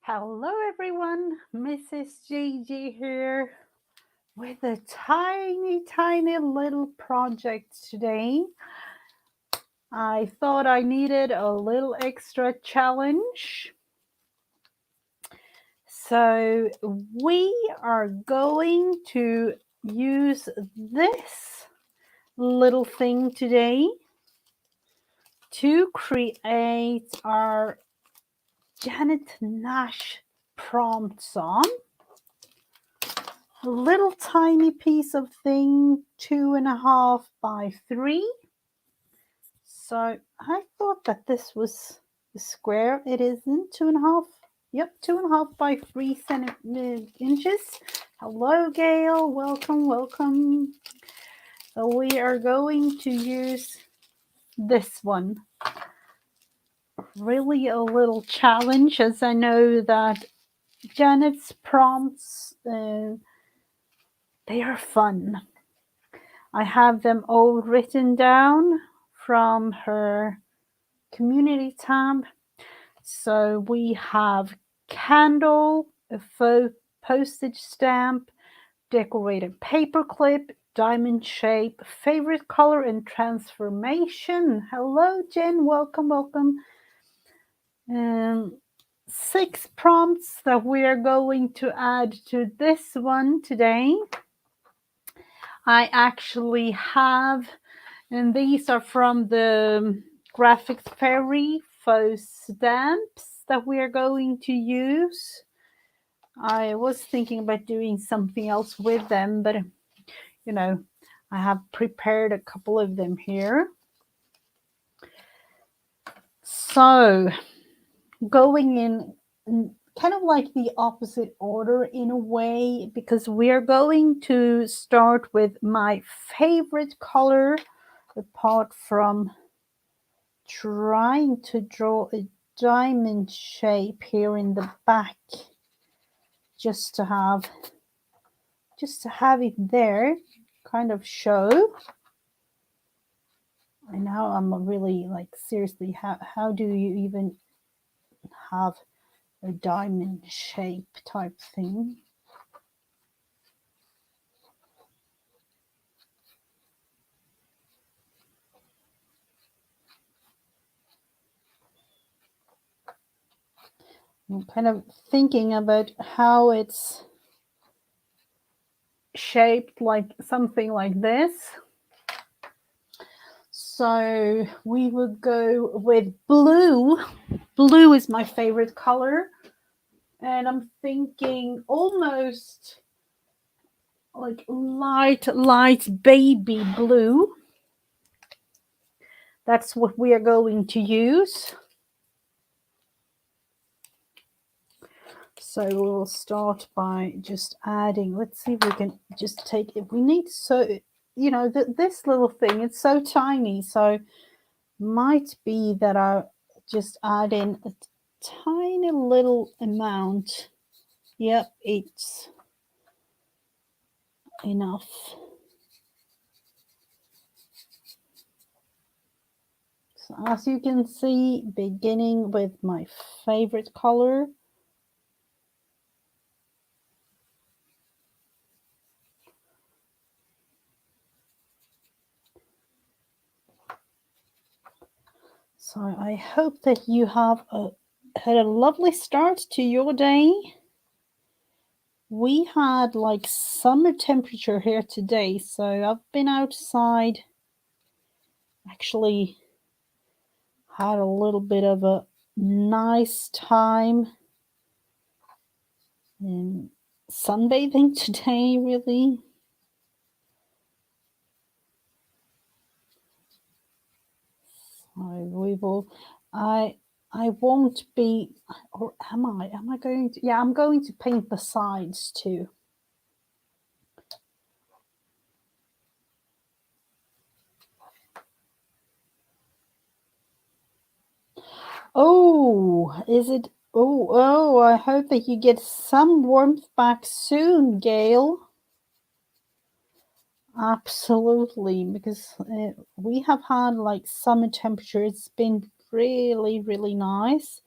Hello everyone, Mrs. Gigi here with a tiny little project today. I thought I needed a little extra challenge. So we are going to use this little thing today to create our Janet Nash prompt song. A little tiny piece of thing, 2.5 by 3. So I thought that this was the square. It isn't 2.5. Yep, 2.5 by 3 inches. Hello, Gail. Welcome. So we are going to use this one. Really a little challenge, as I know that Janet's prompts, they are fun. I have them all written down from her community tab. So we have candle, a faux postage stamp, decorated paperclip, diamond shape, favorite color, and transformation. Hello, Jen. Welcome. 6 prompts that we are going to add to this one today. I actually have, and these are from the Graphics Fairy faux stamps that we are going to use. I was thinking about doing something else with them, but I have prepared a couple of them here. So going in kind of like the opposite order in a way, because we are going to start with my favorite color, apart from trying to draw a diamond shape here in the back, just to have it there, kind of show. And now I'm really like, seriously, how do you even have a diamond shape type thing? I'm kind of thinking about how it's shaped, like something like this. So we would go with blue. Blue is my favorite color. And I'm thinking almost like light baby blue. That's what we are going to use. So we'll start by just adding. Let's see if we can just take it. We need, so this little thing, it's so tiny, so might be that I just add in a tiny little amount. Yep, it's enough. So as you can see, beginning with my favorite color. So I hope that you have had a lovely start to your day. We had like summer temperature here today, so I've been outside. Actually had a little bit of a nice time in sunbathing today, really. So we will, I won't be, or am I going to, yeah, I'm going to paint the sides too. Oh, is it? Oh, I hope that you get some warmth back soon, Gail. Absolutely, because we have had like summer temperature. It's been really nice.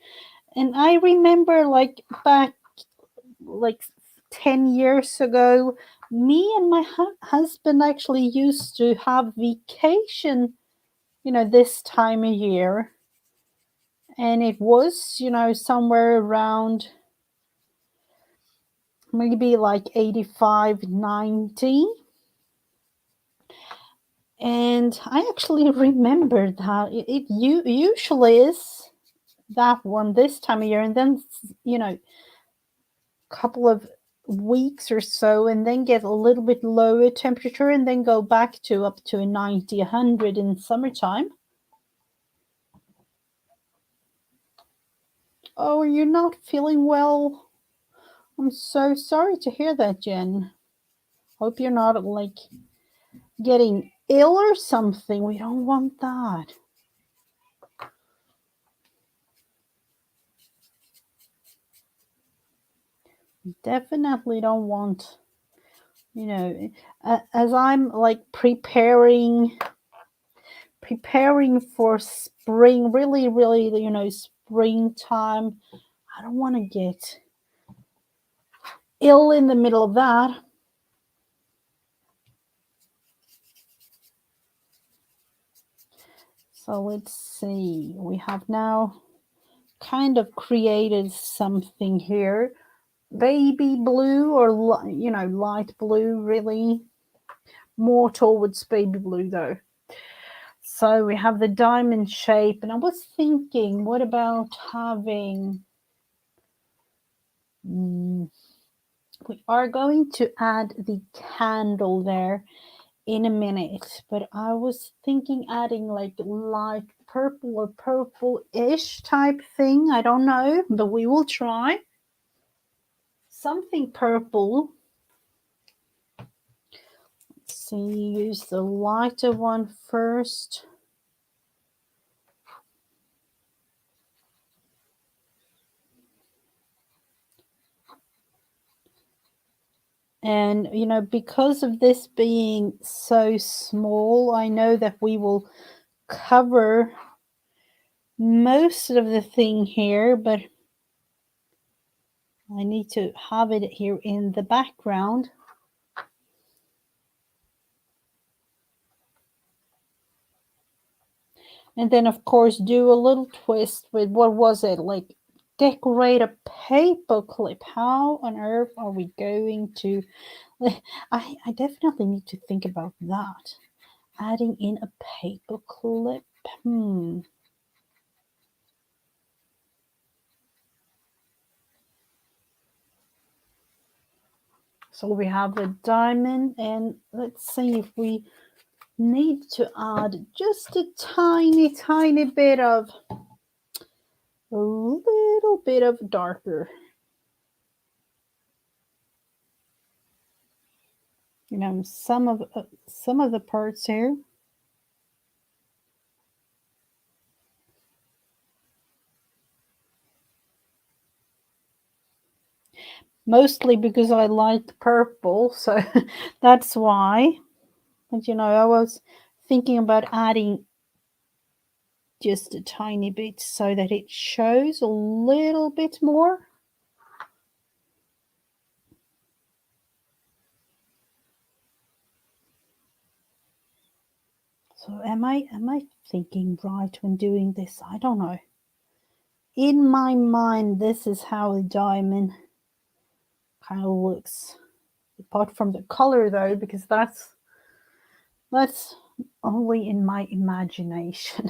And I remember like back like 10 years ago, me and my husband actually used to have vacation, this time of year. And it was, somewhere around maybe like 85, 90. And I actually remember that it usually is that warm this time of year, and then couple of weeks or so, and then get a little bit lower temperature, and then go back to up to 90, 100 in summertime. Oh, you're not feeling well? I'm so sorry to hear that, Jen. Hope you're not like getting ill or something. We don't want that. Definitely don't want, as I'm like preparing for spring, really, really, springtime. I don't want to get ill in the middle of that. So let's see. We have now kind of created something here. Baby blue, or light blue, really. More towards baby blue though. So we have the diamond shape, and I was thinking, what about having we are going to add the candle there in a minute, but I was thinking adding like light purple or purple-ish type thing. I don't know, but we will try something purple. Let's see, use the lighter one first. And, because of this being so small, I know that we will cover most of the thing here, but I need to have it here in the background. And then, of course, do a little twist with, what was it, like decorate a paper clip. How on earth are we going to... I definitely need to think about that. Adding in a paper clip. So we have the diamond, and let's see if we need to add just a tiny bit of, a little bit of darker. Some of the parts here. Mostly because I like purple, so that's why. But I was thinking about adding just a tiny bit so that it shows a little bit more. So am I thinking right when doing this? I don't know. In my mind, this is how the diamond kind of looks. Apart from the color though, because that's only in my imagination.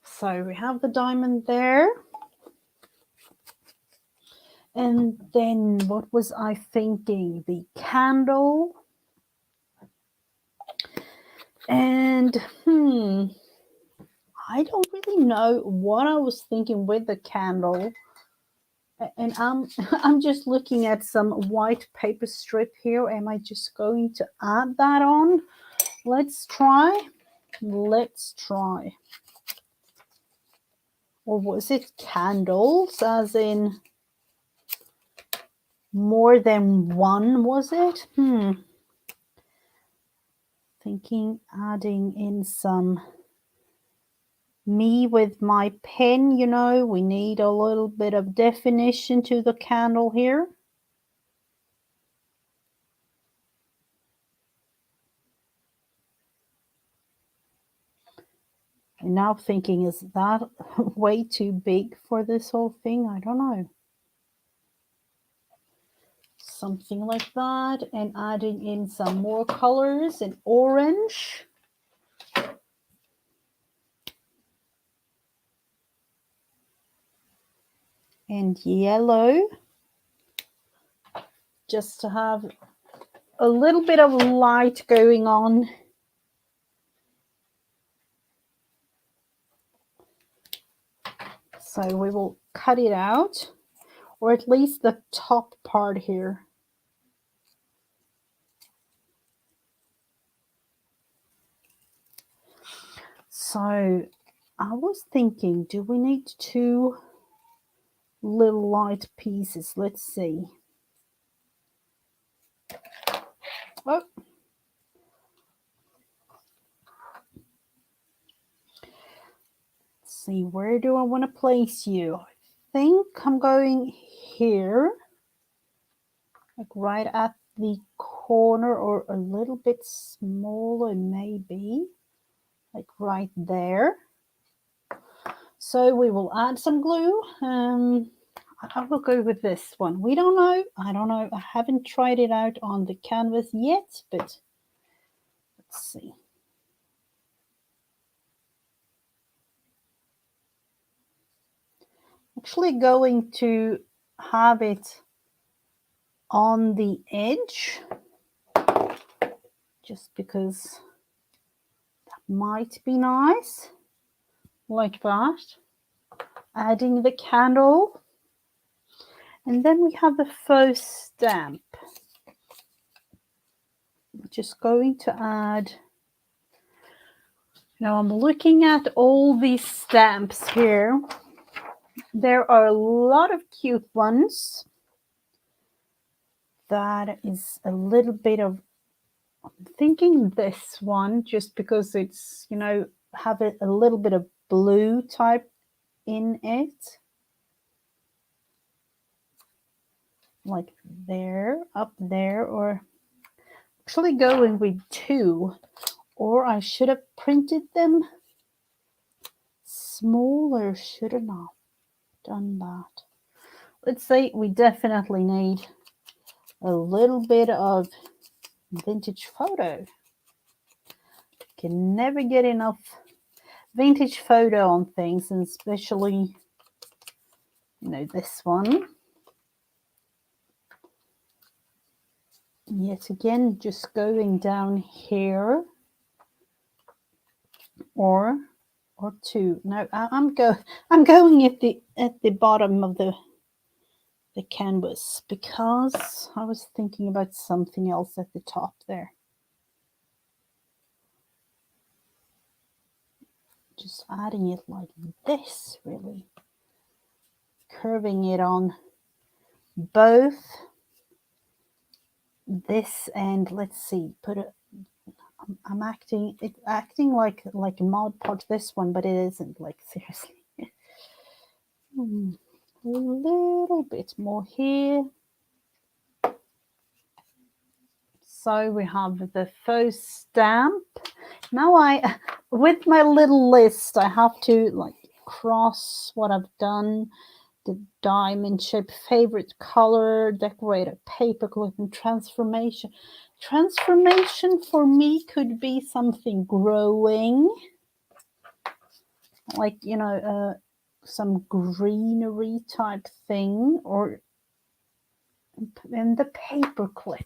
So we have the diamond there. And then what was I thinking? The candle. And I don't really know what I was thinking with the candle. And I'm just looking at some white paper strip here. Am I just going to add that on? Let's try. Or was it candles, as in more than one, was it? thinking adding in some me with my pen, you know, we need a little bit of definition to the candle here. And now thinking, is that way too big for this whole thing? I don't know. Something like that, and adding in some more colors in orange. And yellow, just to have a little bit of light going on. So we will cut it out, or at least the top part here. So I was thinking, do we need 2 little light pieces? Let's see. Oh. Let's see, where do I want to place you? I think I'm going here, like right at the corner, or a little bit smaller maybe, like right there. So we will add some glue. I will go with this one. We don't know. I don't know. I haven't tried it out on the canvas yet, but let's see. Actually going to have it on the edge, just because that might be nice, like that. Adding the candle, and then we have the faux stamp. I'm just going to add. Now I'm looking at all these stamps here. There are a lot of cute ones. That is a little bit of, I'm thinking this one, just because it's, you know, have a little bit of blue type in it. Like there, up there, or actually going with 2, or I should have printed them smaller, should I not done that? Let's say we definitely need a little bit of vintage photo. Can never get enough vintage photo on things, and especially, you know, this one. Yet again, just going down here, or 2. No, I'm going at the bottom of the canvas, because I was thinking about something else at the top there. Just adding it like this, really. Curving it on both this and, let's see, put it, I'm acting like a Mod Podge, this one, but it isn't, like, seriously. A little bit more here. So we have the faux stamp. Now with my little list, I have to like cross what I've done. The diamond shape, favorite color, decorated paperclip, and transformation. Transformation for me could be something growing, like, you know, some greenery type thing, or and the paperclip.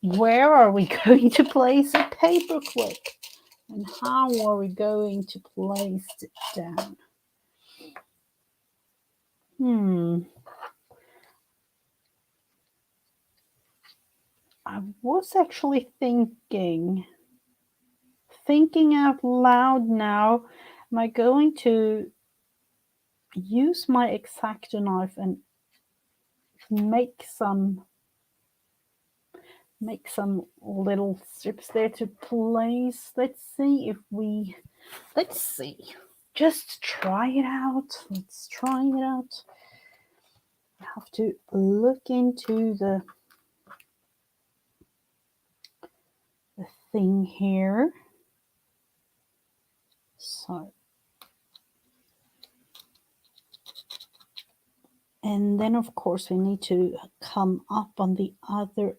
Where are we going to place a paperclip, and how are we going to place it down? I was actually thinking out loud now, am I going to use my X-Acto knife and make some make some little strips there to place. Let's see. Just try it out. Let's try it out. I have to look into the thing here. So, and then of course we need to come up on the other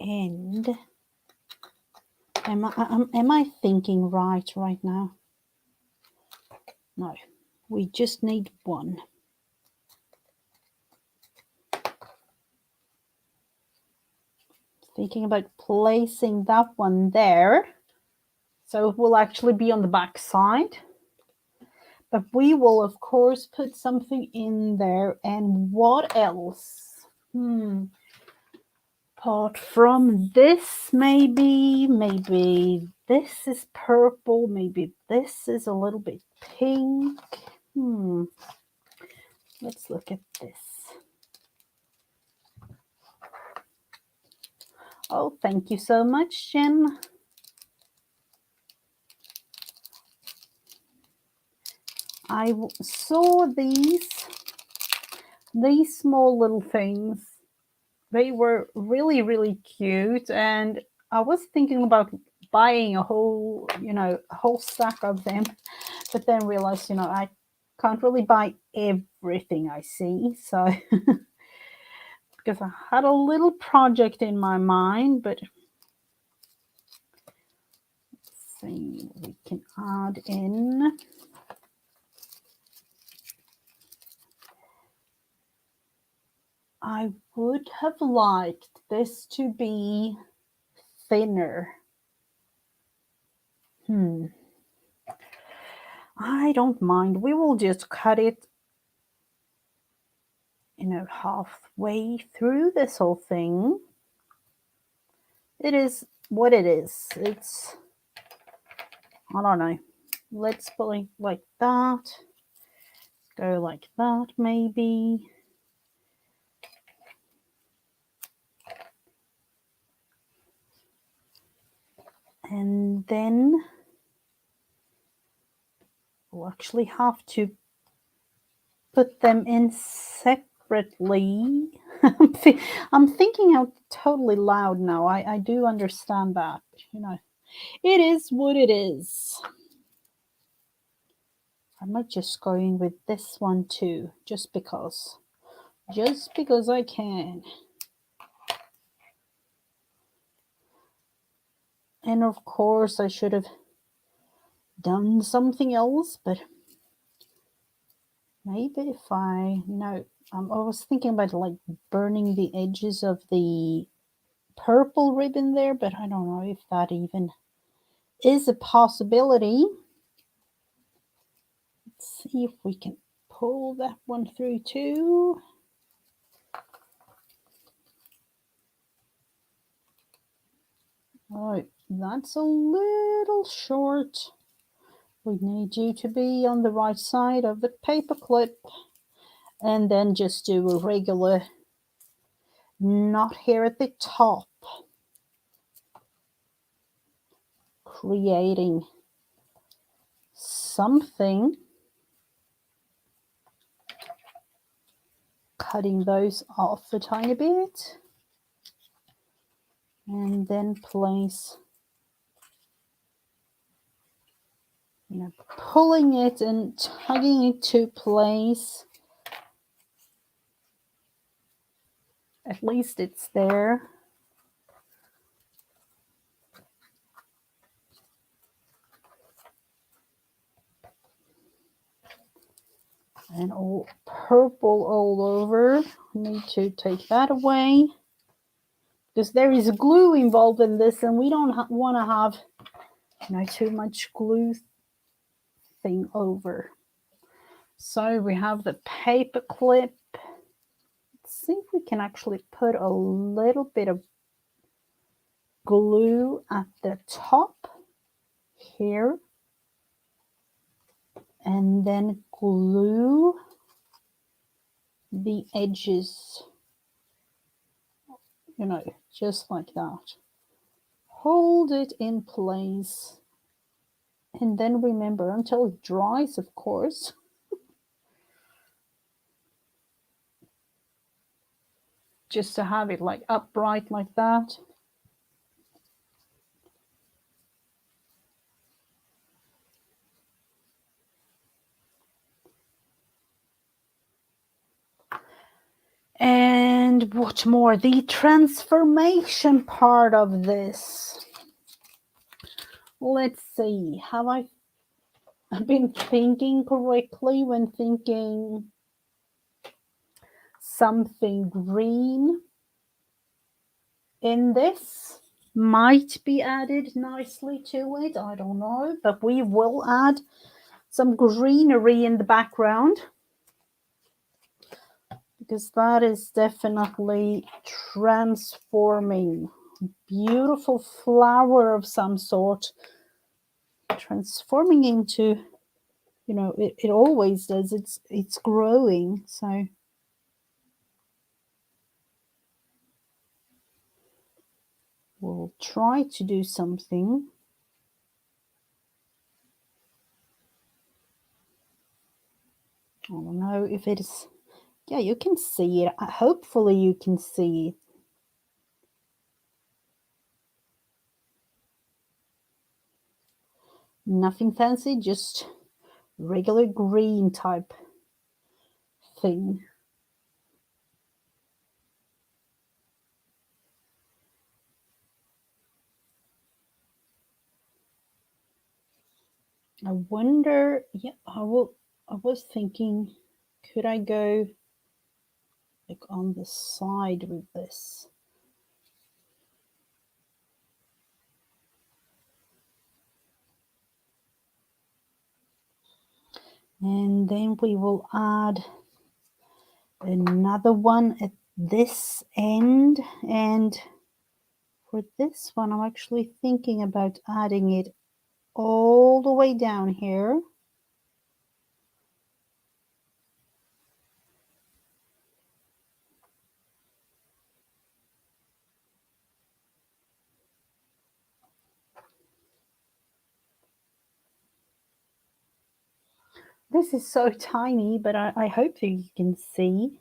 end. Am I thinking right now? No, we just need one. Thinking about placing that one there, so it will actually be on the back side. But we will of course put something in there. And what else? Apart from this, maybe this is purple, maybe this is a little bit pink. Let's look at this. Oh, thank you so much, Jen. I saw these small little things. They were really, really cute, and I was thinking about buying a whole stack of them, but then realized, I can't really buy everything I see. So because I had a little project in my mind, but let's see what we can add in. I would have liked this to be thinner. I don't mind. We will just cut it, halfway through this whole thing. It is what it is. It's, I don't know. Let's put it like that. Go like that, maybe. And then we'll actually have to put them in separately. I'm thinking out totally loud now. I do understand that, it is what it is. I might just going with this one too, just because I can. And of course I should have done something else, but maybe if I was thinking about like burning the edges of the purple ribbon there, but I don't know if that even is a possibility. Let's see if we can pull that one through too. All right, that's a little short. We need you to be on the right side of the paper clip, and then just do a regular knot here at the top, creating something, cutting those off a tiny bit, and then place, pulling it and tugging it to place. At least it's there. And all purple all over. Need to take that away because there is glue involved in this, and we don't want to have too much glue thing over. So we have the paper clip. Let's see if we can actually put a little bit of glue at the top here, and then glue the edges, you know, just like that. Hold it in place. And then remember, until it dries, of course. Just to have it like upright like that. And what more? The transformation part of this. Let's see. Have I been thinking correctly when thinking something green in this might be added nicely to it? I don't know, but we will add some greenery in the background, because that is definitely transforming. Beautiful flower of some sort, transforming into, you know, it always does. It's growing. So we'll try to do something. I don't know if it is. Yeah, you can see it. Hopefully you can see it. Nothing fancy, just regular green type thing. I wonder, yeah, I was thinking, could I go like on the side with this? And then we will add another one at this end. And for this one, I'm actually thinking about adding it all the way down here. This is so tiny, but I hope that you can see.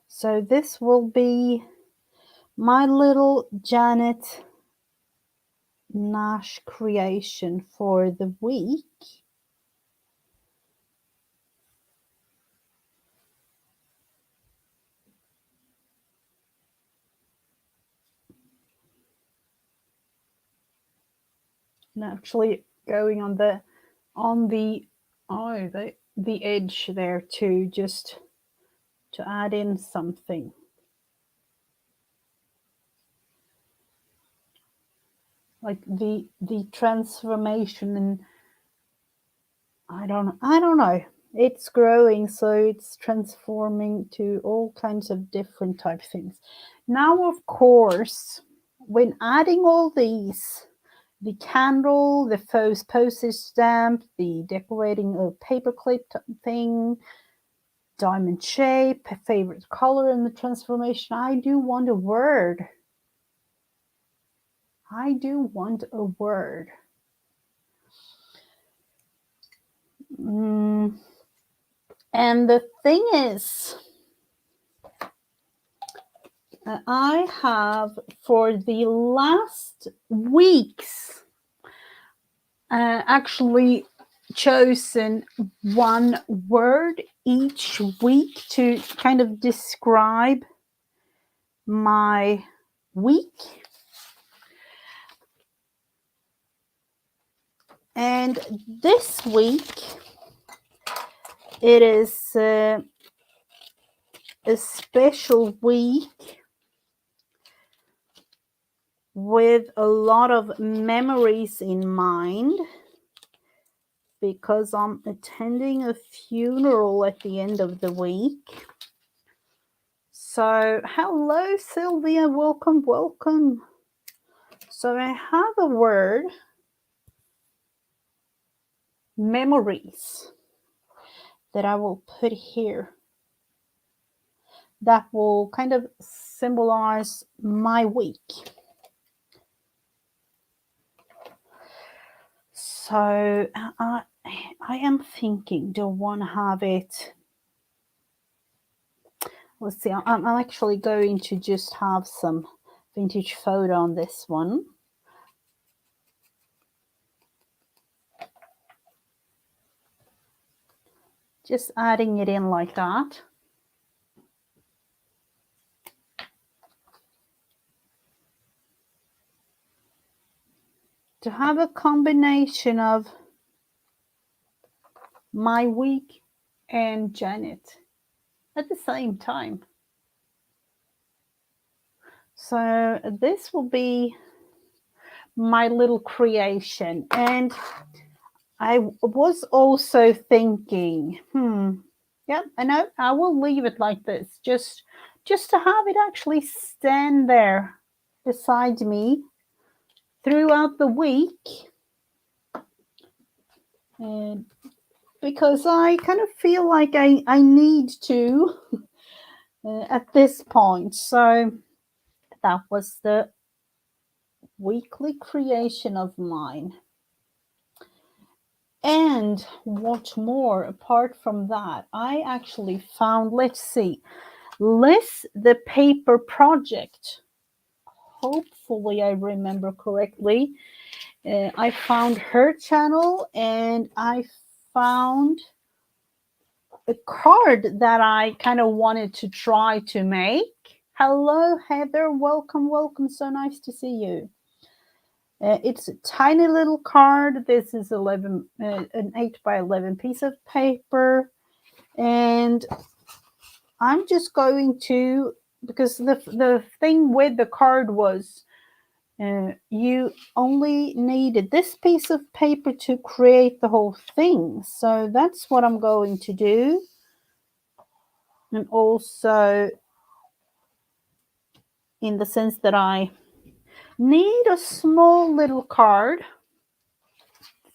So this will be my little Janet Nash creation for the week. And actually going on the the edge there too, just to add in something. Like the transformation, and I don't know. It's growing, so it's transforming to all kinds of different type things. Now, of course, when adding all these, the candle, the faux postage stamp, the decorating a paperclip thing, diamond shape, favorite color in the transformation, I do want a word. I do want a word. And the thing is, I have for the last weeks actually chosen one word each week to kind of describe my week. And this week it is a special week with a lot of memories in mind, because I'm attending a funeral at the end of the week. So, hello, Sylvia. Welcome, welcome. So I have a word, memories, that I will put here that will kind of symbolize my week. So I am thinking, do I want to have it? Let's see, I'm actually going to just have some vintage photo on this one. Just adding it in like that. To have a combination of my week and Janet at the same time. So this will be my little creation. And I was also thinking, yeah, I know, I will leave it like this, just to have it actually stand there beside me throughout the week. And because I kind of feel like I need to at this point. So that was the weekly creation of mine. And what more, apart from that, I actually found, let's see, Liz the Paper Project. Hopefully I remember correctly. I found her channel and I found a card that I kind of wanted to try to make. Hello, Heather. Welcome, welcome. So nice to see you. It's a tiny little card. This is an 8 by 11 piece of paper. And I'm just going to, because the thing with the card was you only needed this piece of paper to create the whole thing. So that's what I'm going to do. And also in the sense that I need a small little card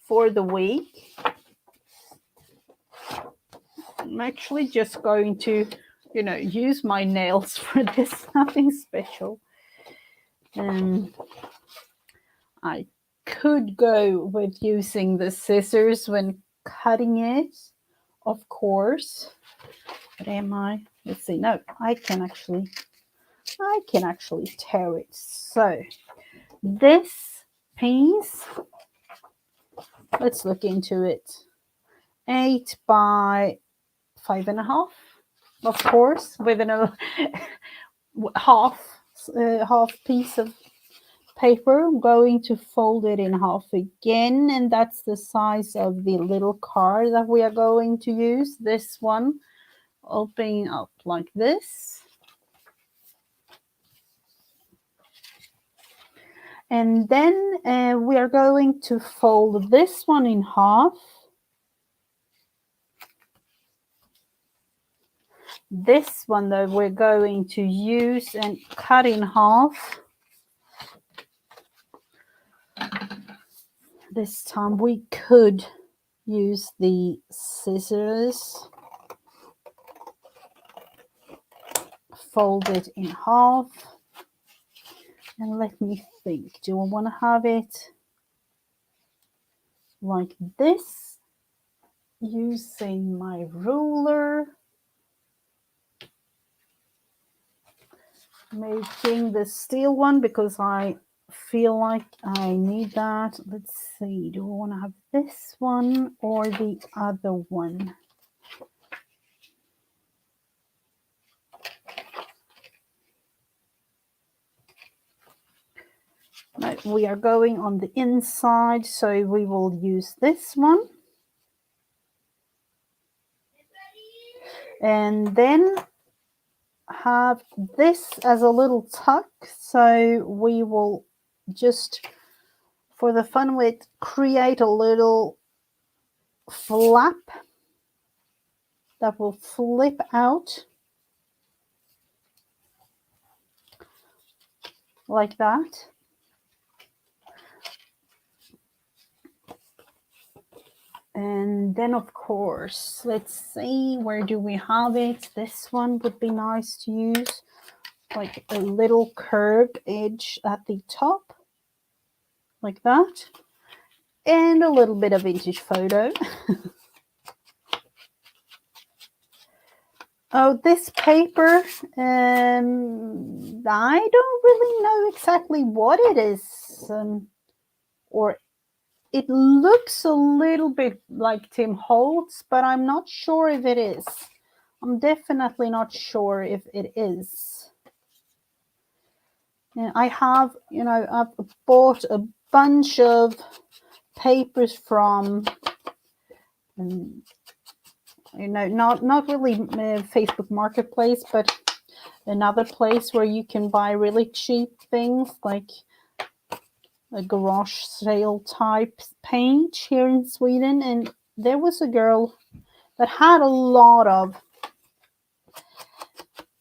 for the week. I'm actually just going to, use my nails for this, nothing special. I could go with using the scissors when cutting it, of course. But am I? Let's see. No, I can actually tear it. So this piece, let's look into it. 8 by 5.5, of course, with a half piece of paper. I'm going to fold it in half again, and that's the size of the little card that we are going to use. This one opening up like this. And then we are going to fold this one in half. This one, though, we're going to use and cut in half. This time we could use the scissors. Fold it in half. And let me think, do I want to have it like this, using my ruler, making the steel one because I feel like I need that. Let's see, do I want to have this one or the other one? No, we are going on the inside, so we will use this one. And then have this as a little tuck, so we will just, for the fun of it, create a little flap that will flip out like that. And then, of course, let's see, where do we have it? This one would be nice to use, like a little curved edge at the top, like that. And a little bit of vintage photo. Oh, this paper, I don't really know exactly what it is, or it looks a little bit like Tim Holtz, but I'm not sure if it is. I'm definitely not sure if it is. And I have, I've bought a bunch of papers from, not really Facebook Marketplace, but another place where you can buy really cheap things, like a garage sale type page here in Sweden. And there was a girl that had a lot of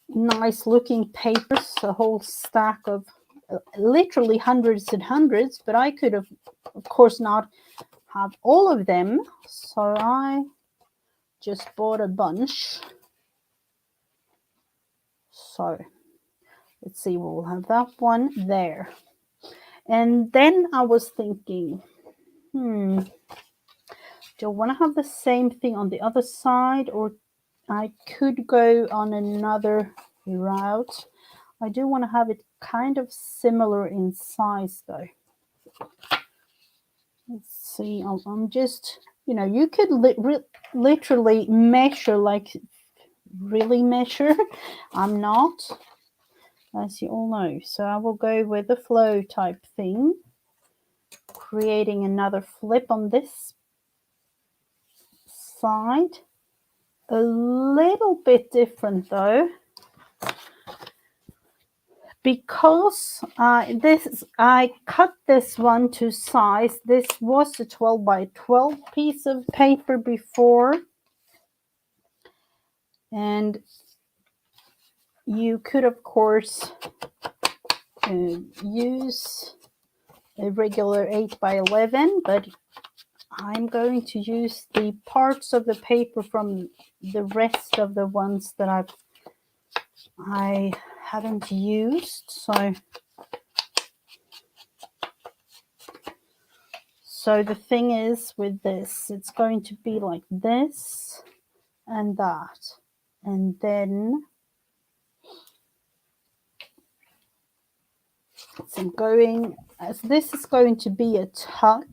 nice looking papers, a whole stack of literally hundreds and hundreds, but I could have, of course, not have all of them, so I just bought a bunch. So let's see, we'll have that one there. And then I was thinking, do I want to have the same thing on the other side, or I could go on another route. I do want to have it kind of similar in size though. Let's see, I'm just, you could literally measure, like really measure. I'm not, as you all know. So I will go with the flow type thing, creating another flip on this side. A little bit different though, because I cut this one to size. This was a 12 by 12 piece of paper before, and you could of course use a regular 8 by 11, but I'm going to use the parts of the paper from the rest of the ones that I haven't used. So the thing is with this, it's going to be like this and that. And then so I'm going, as this is going to be a tuck,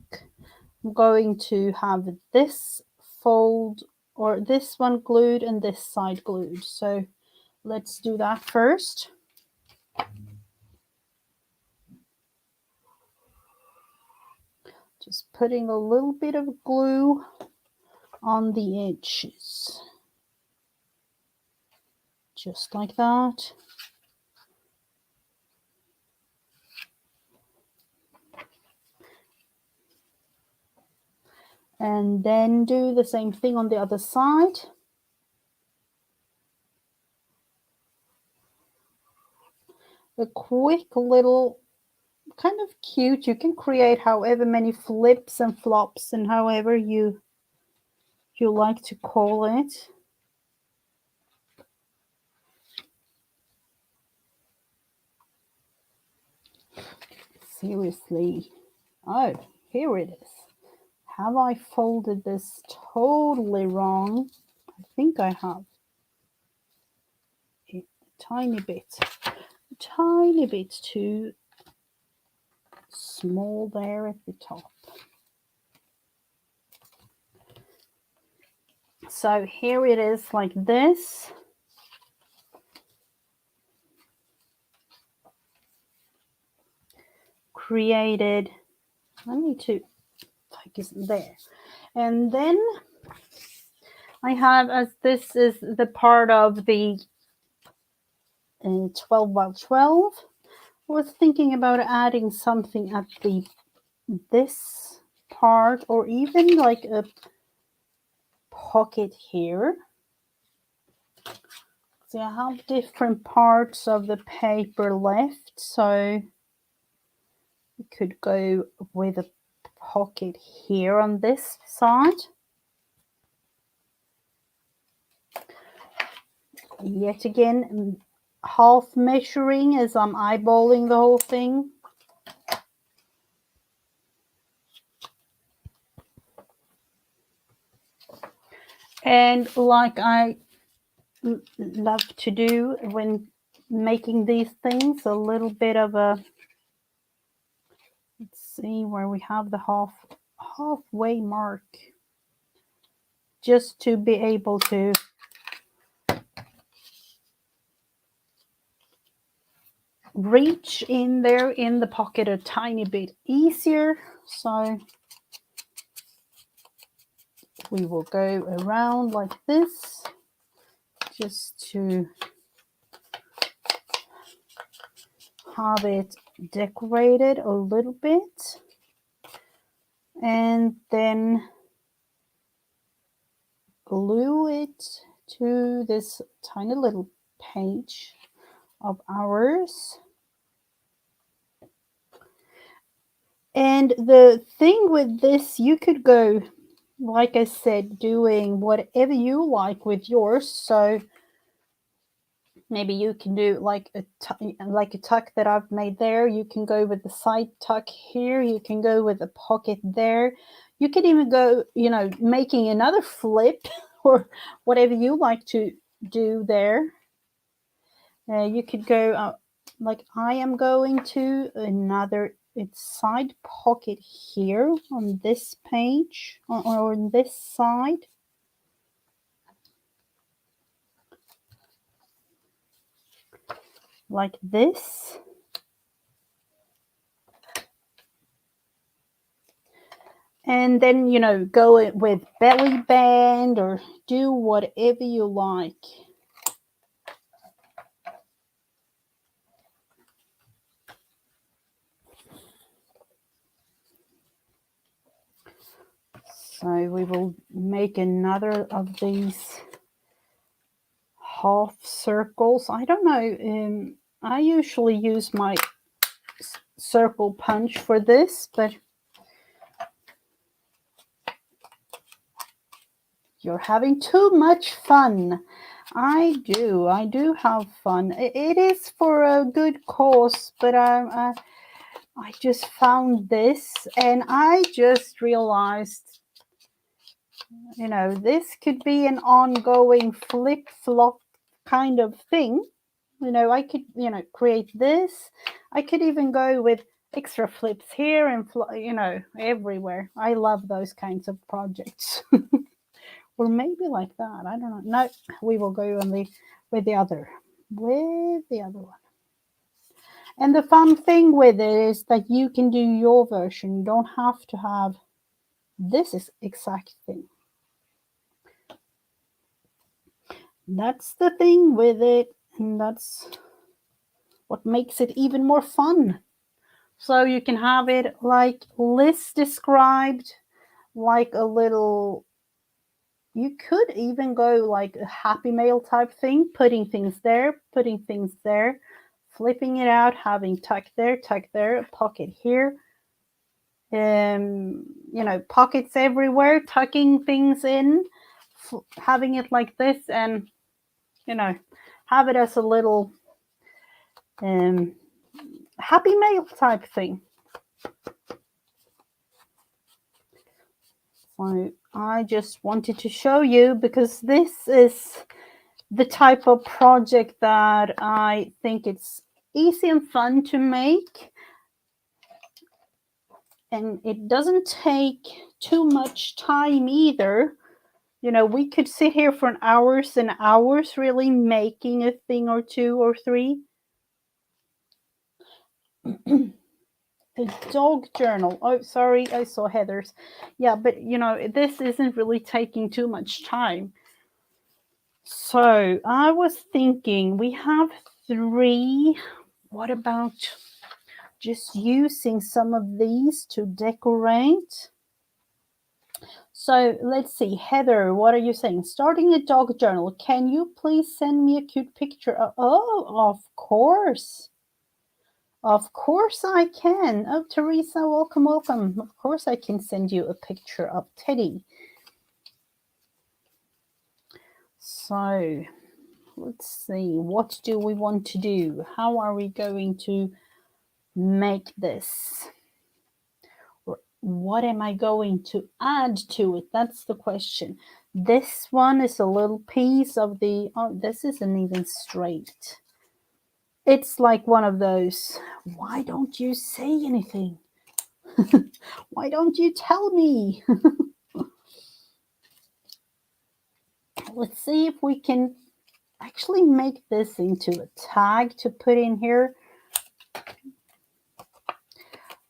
I'm going to have this fold, or this one glued and this side glued. So let's do that first. Just putting a little bit of glue on the edges. Just like that. And then do the same thing on the other side. A quick little, kind of cute, you can create however many flips and flops and however you like to call it. Seriously. Oh, here it is. Have I folded this totally wrong? I think I have. A tiny bit too small there at the top. So here it is, like this. Created, I need to focus there. And then I have, as this is the part of the 12 by 12, I was thinking about adding something at this part, or even like a pocket here. So I have different parts of the paper left, so we could go with a pocket here on this side. Yet again, half measuring as I'm eyeballing the whole thing. And like I love to do when making these things, a little bit of a, let's see where we have the halfway mark, just to be able to reach in there in the pocket a tiny bit easier. So we will go around like this, just to have it decorated a little bit, and then glue it to this tiny little page of ours. And the thing with this, you could go, like I said, doing whatever you like with yours. So maybe you can do like a tuck that I've made there. You can go with the side tuck here. You can go with the pocket there. You could even go, making another flip or whatever you like to do there. You could go like I am going to another side pocket here on this page or on this side. Like this. And then, go with belly band or do whatever you like. So we will make another of these half circles. I don't know. I usually use my circle punch for this, but you're having too much fun. I do have fun. It is for a good cause, but I just found this and I just realized, this could be an ongoing flip-flop kind of thing. I could, create this. I could even go with extra flips here and, everywhere. I love those kinds of projects. Or maybe like that. I don't know. No, we will go on with the other one. And the fun thing with it is that you can do your version. You don't have to have this exact thing. That's the thing with it, and that's what makes it even more fun. So you can have it like Liz described, like a little, you could even go like a happy mail type thing, putting things there, flipping it out, having tuck there, a pocket here, pockets everywhere, tucking things in, having it like this, and have it as a little happy mail type thing. So I just wanted to show you, because this is the type of project that I think it's easy and fun to make. And it doesn't take too much time either. We could sit here for hours and hours really making a thing or two or three. The dog journal. Oh, sorry, I saw Heather's. Yeah, but this isn't really taking too much time. So I was thinking we have 3. What about just using some of these to decorate? So let's see, Heather, what are you saying? Starting a dog journal. Can you please send me a cute picture? Oh, of course. Of course I can. Oh, Teresa, welcome. Of course I can send you a picture of Teddy. So let's see, what do we want to do? How are we going to make this? Or what am I going to add to it? That's the question. This one is a little piece of the, oh, this isn't even straight. It's like one of those, why don't you say anything? Why don't you tell me? Let's see if we can actually make this into a tag to put in here.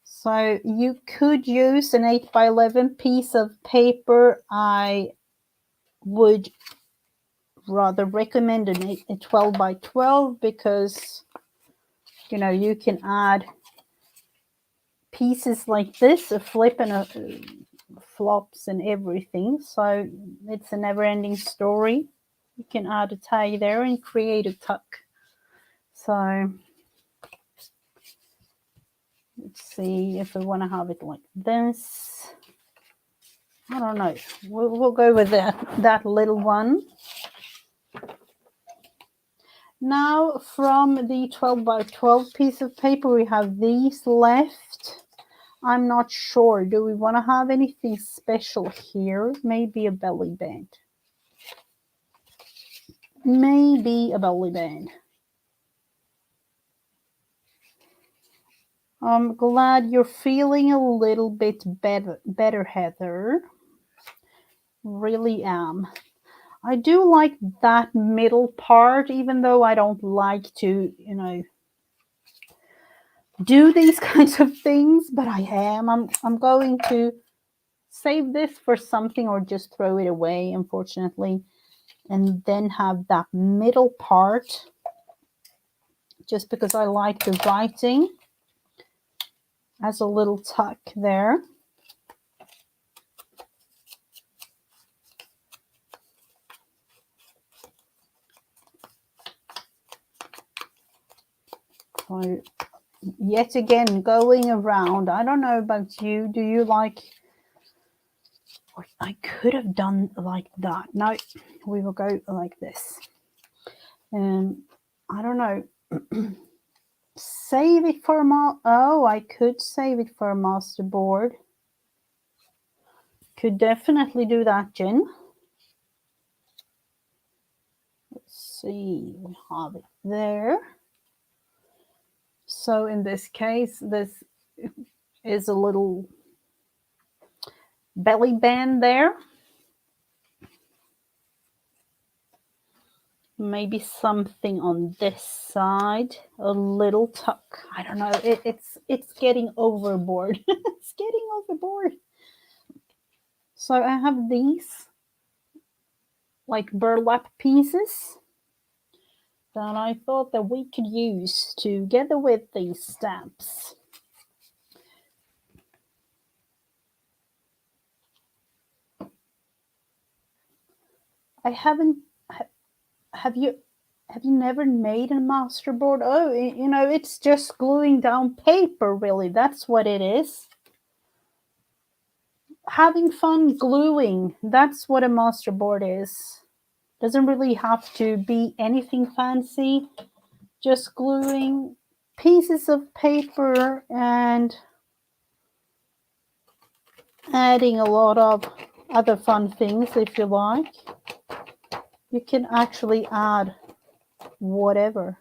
So you could use an 8 by 11 piece of paper. I would rather recommend a 12 by 12 because, you know, you can add pieces like this, a flip and a flops and everything. So it's a never-ending story. You can add a tag there and create a tuck. So let's see if we want to have it like this. I don't know. We'll go with that little one. Now from the 12 by 12 piece of paper, we have these left. I'm not sure. Do we want to have anything special here? Maybe a belly band. Maybe a belly band. I'm glad you're feeling a little bit better, Heather. Really am. I do like that middle part, even though I don't like to, you know, do these kinds of things, but I am. I'm going to save this for something or just throw it away, unfortunately, and then have that middle part just because I like the writing as a little tuck there. So yet again, going around. I don't know about you. Do you like, I could have done like that. No, we will go like this. I don't know. Save it for I could save it for a master board. Could definitely do that, Jen. Let's see, we have it there. So in this case, this is a little belly band there. Maybe something on this side, a little tuck. I don't know. It's getting overboard. It's getting overboard. So I have these like burlap pieces that I thought that we could use together with these stamps. I haven't. Have you never made a master board? Oh, you know, it's just gluing down paper, really. That's what it is. Having fun gluing. That's what a master board is. Doesn't really have to be anything fancy. Just gluing pieces of paper and adding a lot of other fun things if you like. You can actually add whatever.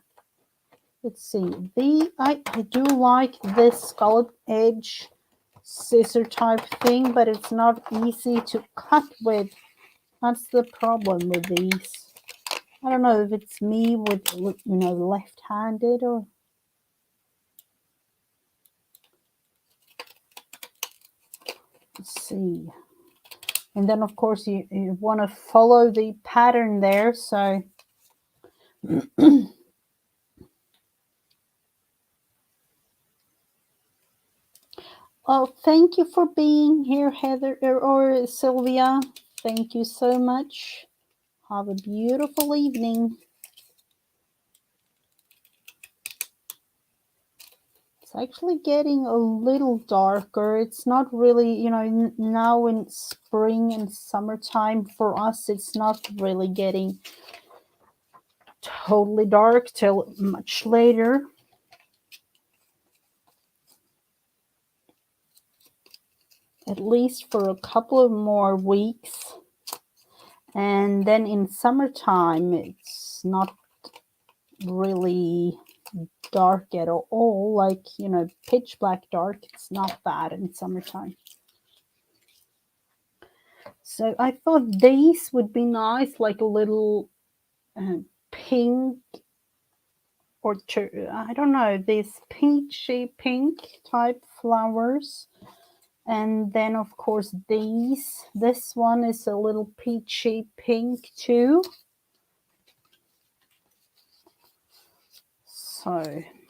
Let's see. I do like this scallop edge scissor type thing, but it's not easy to cut with. That's the problem with these. I don't know if it's me with, you know, left-handed or. Let's see. And then of course you want to follow the pattern there, so oh, thank you for being here, Heather or Sylvia. Thank you so much. Have a beautiful evening. It's actually getting a little darker. It's not really, you know, now in spring and summertime for us, it's not really getting totally dark till much later. At least for a couple of more weeks. And then in summertime, it's not really dark at all, like, you know, pitch black dark. It's not that in summertime. So I thought these would be nice, like a little pink, or I don't know, these peachy pink type flowers. And then of course this one is a little peachy pink too. So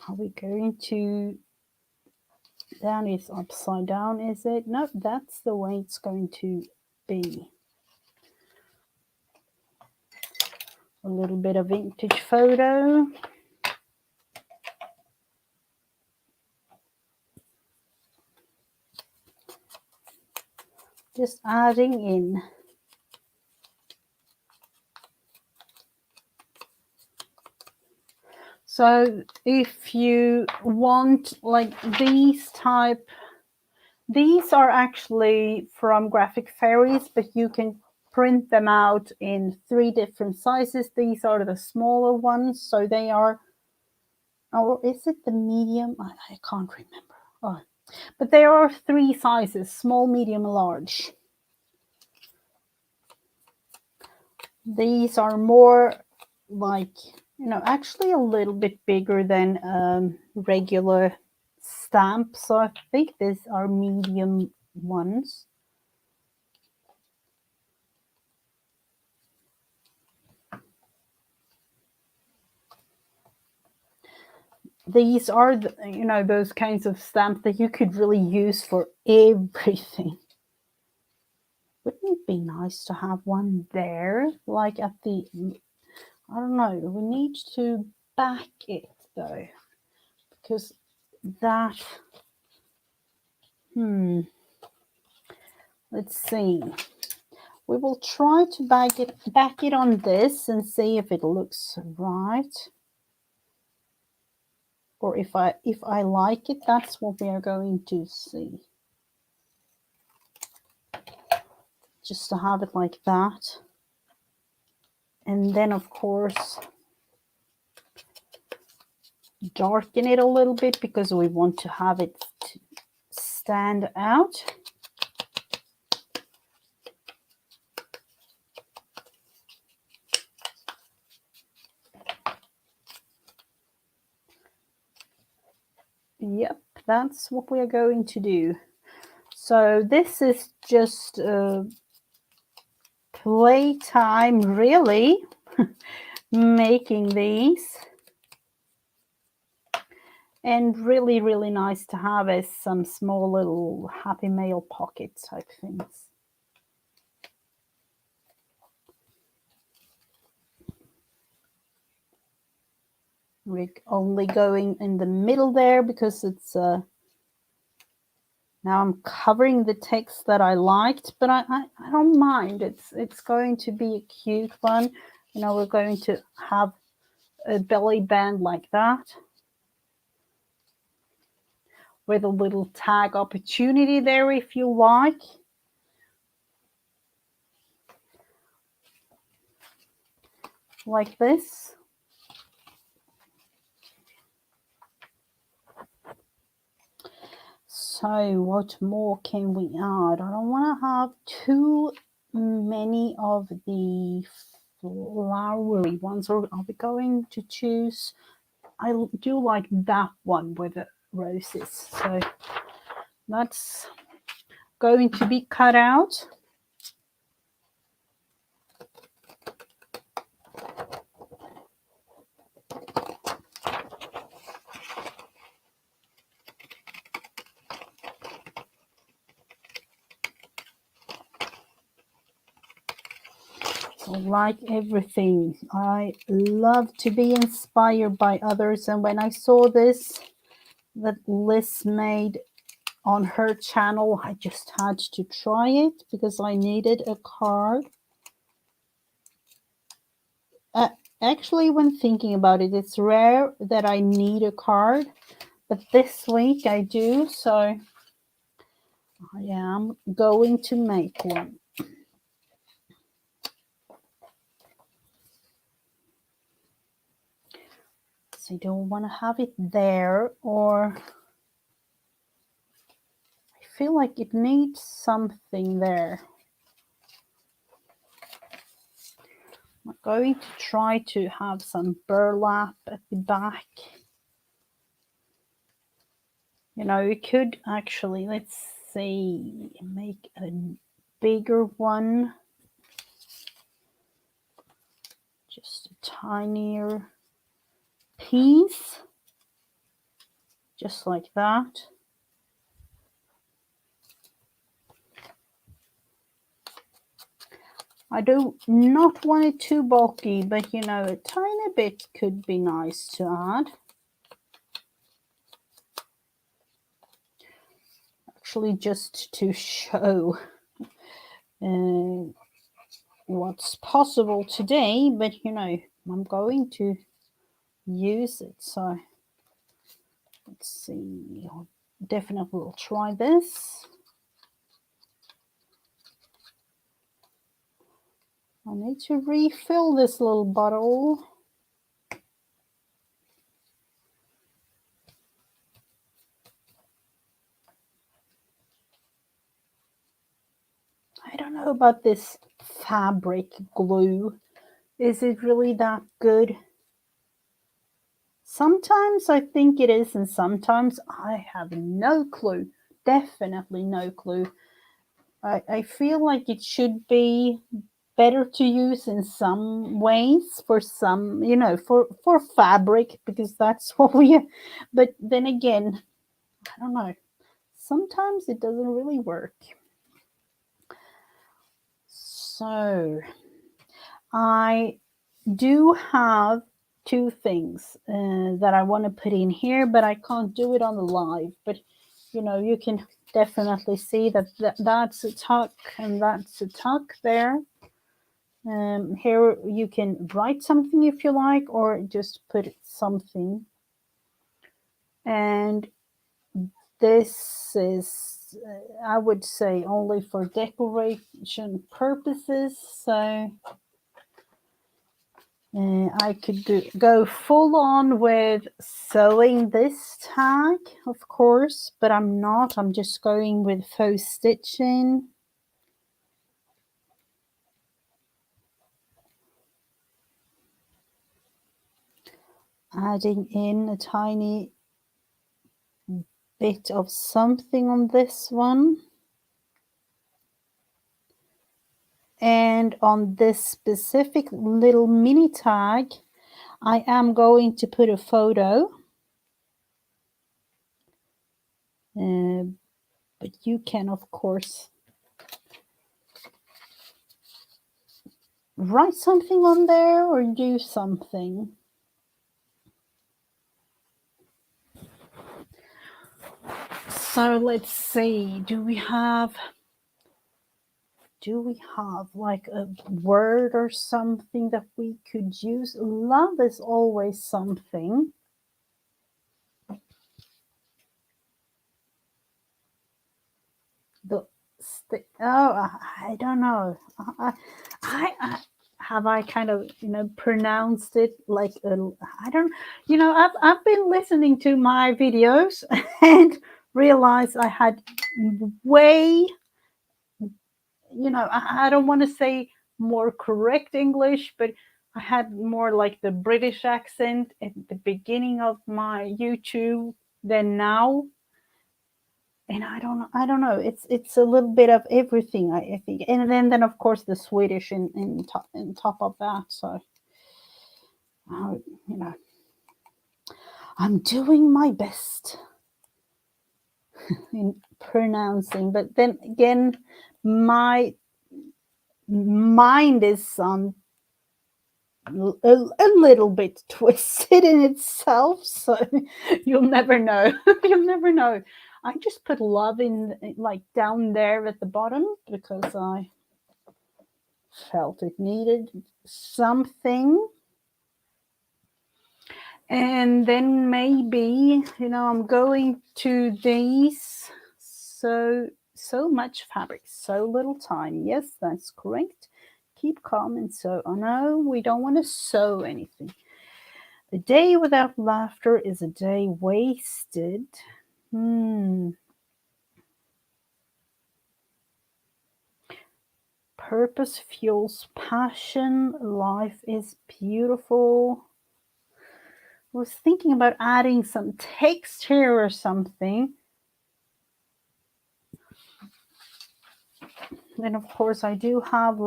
are we going to, that is upside down, is it? No, that's the way it's going to be. A little bit of vintage photo. Just adding in. So if you want like these type, these are actually from Graphic Fairies, but you can print them out in 3 different sizes. These are the smaller ones, so they are, or is it the medium? I can't remember. Oh, but there are 3 sizes: small, medium, large. These are more like, you know, actually a little bit bigger than regular stamps. So I think these are medium ones. These are, you know, those kinds of stamps that you could really use for everything. Wouldn't it be nice to have one there, like at the, I don't know, we need to back it though, because that, let's see. We will try to back it on this and see if it looks right. Or if I like it, that's what we are going to see. Just to have it like that. And then of course darken it a little bit because we want to have it stand out. Yep, that's what we are going to do. So this is just playtime, really, making these. And really, really nice to have as some small little happy mail pocket type things. We're only going in the middle there because it's now I'm covering the text that I liked, but I don't mind. It's going to be a cute one. You know, we're going to have a belly band like that with a little tag opportunity there if you like. Like this. So what more can we add? I don't want to have too many of the flowery ones, or are we going to choose? I do like that one with the roses, so that's going to be cut out. So like everything, I love to be inspired by others, and when I saw this that Liz made on her channel, I just had to try it because I needed a card. actually, when thinking about it, it's rare that I need a card, but this week I do, so I am going to make one. So I don't want to have it there, or I feel like it needs something there. I'm going to try to have some burlap at the back. You know, you could actually, let's see, make a bigger one. Just a tinier piece. Just like that. I do not want it too bulky, but you know, a tiny bit could be nice to add. Actually, just to show what's possible today, but you know, I'm going to use it. So let's see, definitely will try this. I need to refill this little bottle. I don't know about this fabric glue. Is it really that good? Sometimes I think it is, and sometimes I have no clue. Definitely no clue. I feel like it should be better to use in some ways for some, you know, for fabric, because that's what we, but then again, I don't know. Sometimes it doesn't really work. So I do have two things that I want to put in here, but I can't do it on the live. But you know, you can definitely see that that's a tuck and that's a tuck there. Here you can write something if you like, or just put something. And this is, I would say, only for decoration purposes. So I could go full on with sewing this tag, of course, but I'm not. I'm just going with faux stitching. Adding in a tiny bit of something on this one. And on this specific little mini tag, I am going to put a photo. But you can, of course, write something on there or do something. So let's see, do we have like a word or something that we could use? Love is always something. I don't know. I kind of, you know, pronounced it like I don't, you know, I've been listening to my videos and realized I had way, you know, I don't want to say more correct English, but I had more like the British accent at the beginning of my YouTube than now. And I don't know. It's a little bit of everything, I think, and then of course the Swedish in top of that. So, you know, I'm doing my best in pronouncing, but then again, my mind is on a little bit twisted in itself, so you'll never know. You'll never know. I just put love in like down there at the bottom because I felt it needed something. And then maybe, I'm going to these. So much fabric, so little time. Yes, that's correct. Keep calm and sew. Oh no, we don't want to sew anything. A day without laughter is a day wasted. Purpose fuels passion. Life is beautiful. I was thinking about adding some text here or something. Then, of course, I do have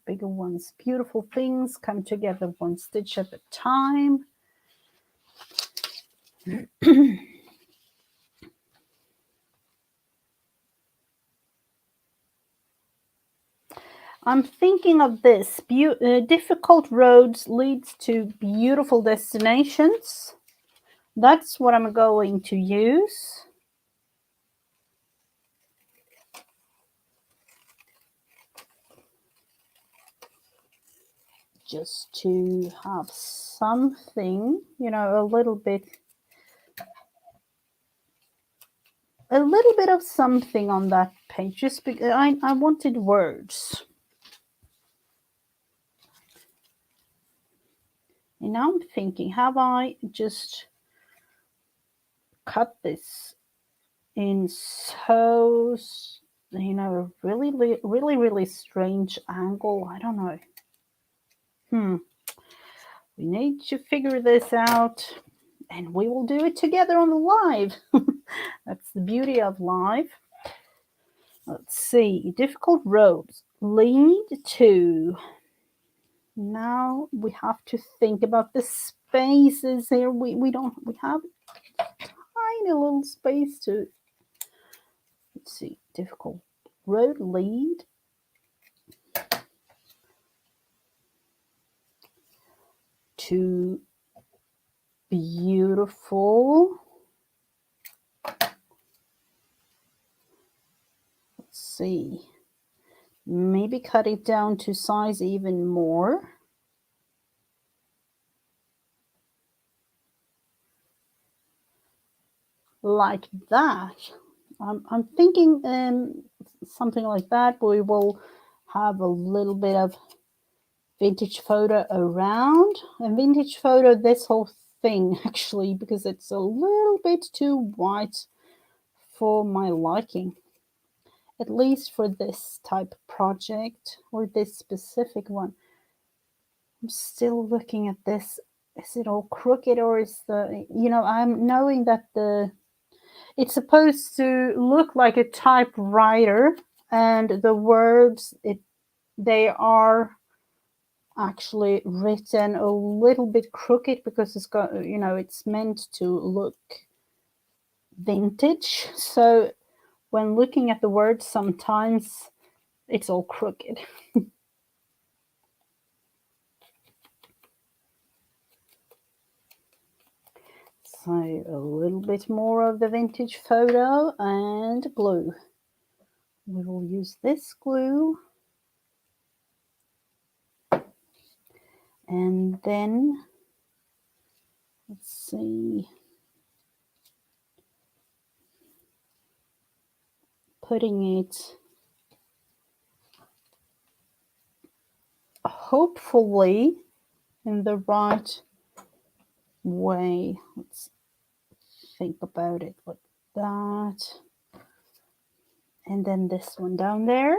bigger ones. Beautiful things come together one stitch at a time. I'm thinking of this. Difficult roads leads to beautiful destinations. That's what I'm going to use. Just to have something, a little bit of something on that page, just because I wanted words. And now I'm thinking, have I just cut this in so, really strange angle? I don't know. We need to figure this out, and we will do it together on the live. That's the beauty of live. Let's see. Difficult roads lead to. Now we have to think about the spaces here. We have tiny little space to. Let's see. Difficult road lead to beautiful. Let's see. Maybe cut it down to size even more. Like that. I'm thinking something like that. We will have a little bit of vintage photo around. And vintage photo, this whole thing actually, because it's a little bit too white for my liking. At least for this type of project or this specific one. I'm still looking at this. Is it all crooked, or is I'm knowing that it's supposed to look like a typewriter, and the words they are actually written a little bit crooked because it's meant to look vintage. So when looking at the words, sometimes it's all crooked. So a little bit more of the vintage photo and glue. We will use this glue. And then, let's see, putting it hopefully in the right way. Let's think about it like that. And then this one down there.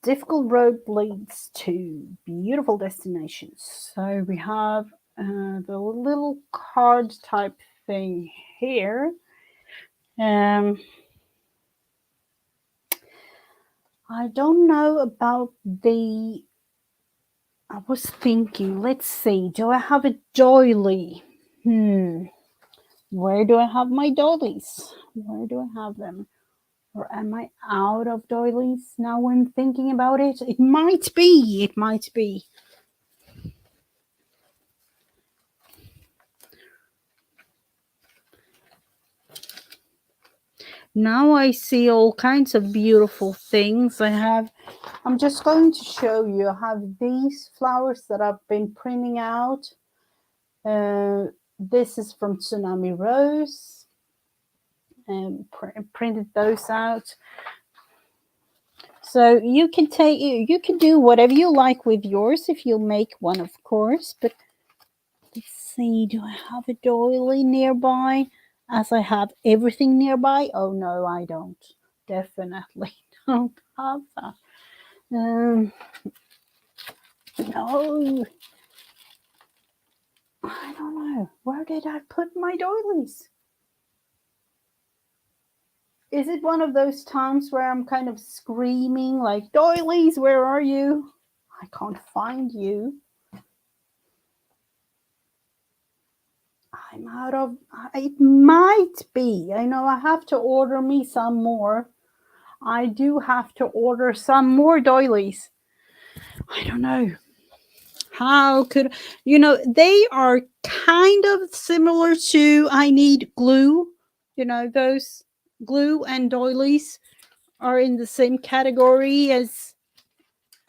Difficult road leads to beautiful destinations. So we have the little card type thing here. I don't know about I was thinking, let's see, do I have a doily? Where do I have my doilies? Where do I have them? Or am I out of doilies now when thinking about it? It might be. Now I see all kinds of beautiful things. I'm just going to show you. I have these flowers that I've been printing out. This is from Tsunami Rose, and printed those out. So you can do whatever you like with yours if you make one, of course. But let's see, do I have a doily nearby? As I have everything nearby. Oh no, I don't. Definitely don't have that. No, I don't know. Where did I put my doilies? Is it one of those times where I'm kind of screaming like, doilies, where are you? I can't find you. I'm out of, it might be. I know I have to order me some more. I do have to order some more doilies. I don't know. How could, they are kind of similar to I need glue. Those glue and doilies are in the same category as,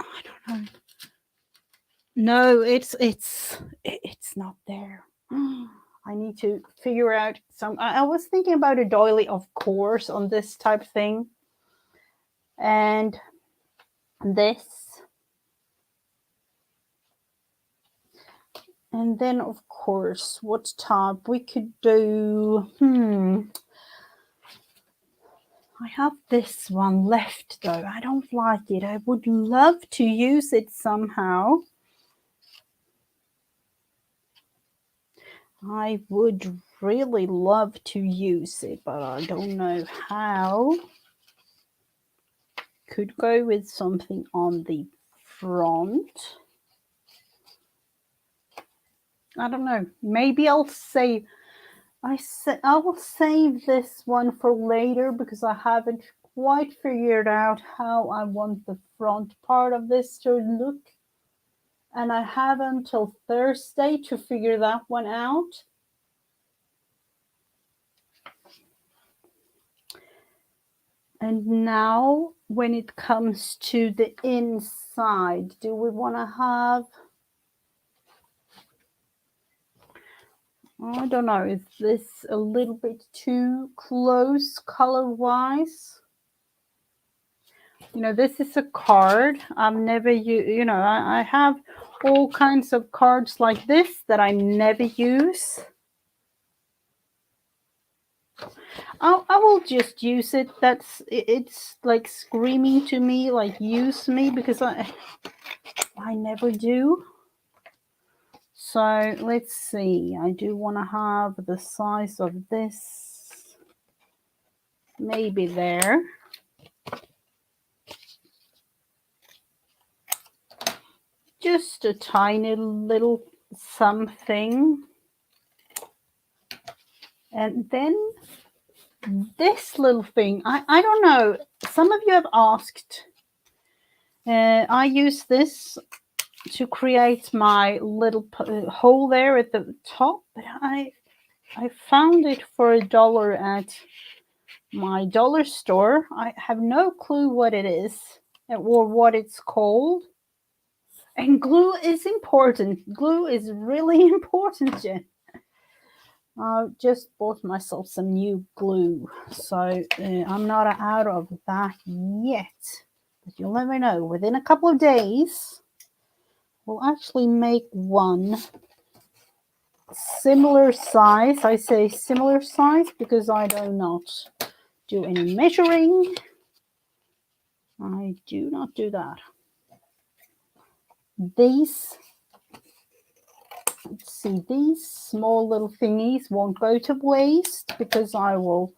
I don't know. No, it's not there. I need to figure out I was thinking about a doily, of course, on this type of thing. And this. And then, of course, what type we could do? I have this one left, though. I don't like it. I would love to use it somehow. I would really love to use it, but I don't know how. Could go with something on the front. I don't know. Maybe I'll save. I will save this one for later because I haven't quite figured out how I want the front part of this to look. And I have until Thursday to figure that one out. And now when it comes to the inside, do we want to have, I don't know, is this a little bit too close color-wise? This is a card. I've never used, I have all kinds of cards like this that I never use. I will just use it. It's like screaming to me, like use me, because I never do. So let's see. I do want to have the size of this, maybe there. Just a tiny little something. And then this little thing, I don't know. Some of you have asked. I use this to create my little hole there at the top. I found it for $1 at my dollar store. I have no clue what it is or what it's called. And glue is important. Glue is really important, Jen. I just bought myself some new glue, so I'm not out of that yet. But you'll never know. Within a couple of days, we'll actually make one similar size. I say similar size because I do not do any measuring. I do not do that. These, let's see, these small little thingies won't go to waste because I will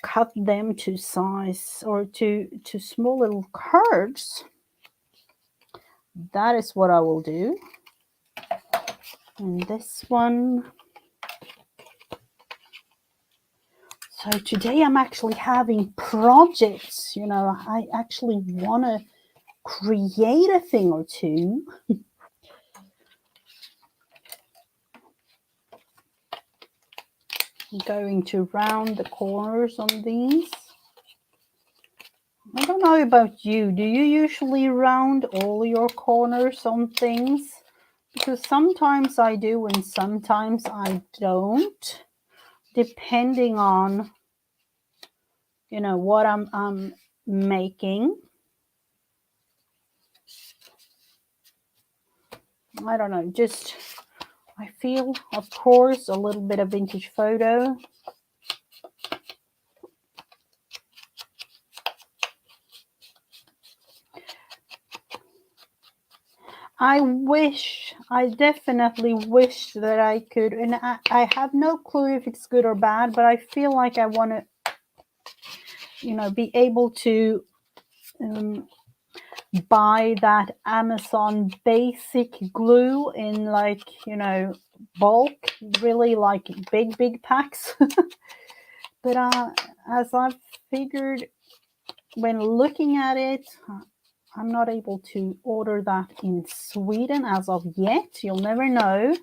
cut them to size or to small little cards. That is what I will do. And this one. So today I'm actually having projects. I actually want to create a thing or two. I'm going to round the corners on these. I don't know about you. Do you usually round all your corners on things? Because sometimes I do and sometimes I don't, depending on, you know, what I'm making. I don't know, just I feel, of course, a little bit of vintage photo. I definitely wish that I could, and I have no clue if it's good or bad, but I feel like I want to, you know, be able to buy that Amazon basic glue in, like, you know, bulk, really like big packs. But as I've figured when looking at it, I'm not able to order that in Sweden as of yet. You'll never know.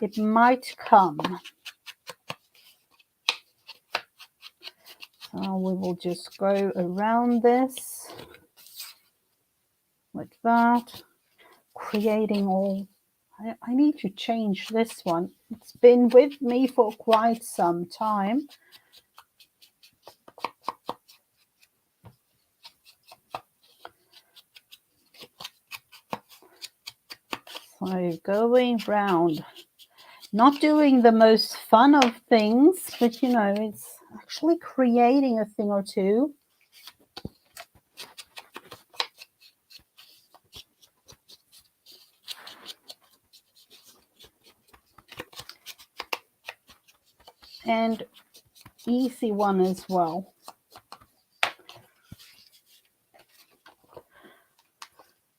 It might come. So we will just go around this like that, creating all. I need to change this one. It's been with me for quite some time. So going round, not doing the most fun of things, but you know, it's actually creating a thing or two. And easy one as well.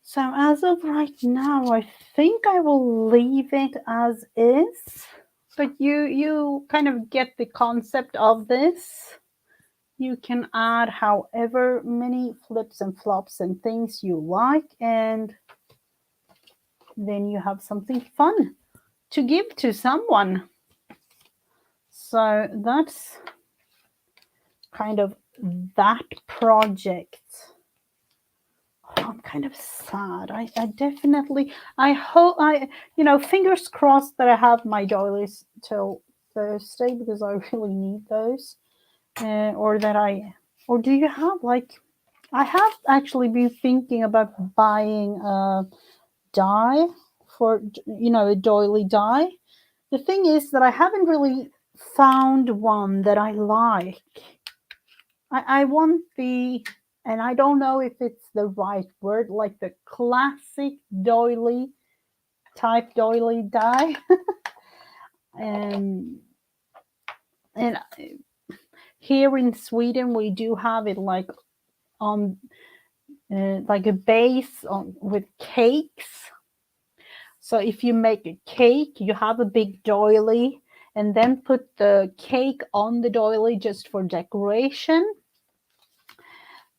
So as of right now, I think I will leave it as is, but you kind of get the concept of this. You can add however many flips and flops and things you like, and then you have something fun to give to someone. So that's kind of that project. I'm kind of sad. I definitely, I hope fingers crossed that I have my doilies till Thursday, because I really need those. Or do you have, like, I have actually been thinking about buying a die for, a doily die. The thing is that I haven't really found one that I like. I want and I don't know if it's the right word, like the classic doily type doily die. and here in Sweden we do have it like on like a base with cakes. So if you make a cake, you have a big doily and then put the cake on the doily just for decoration.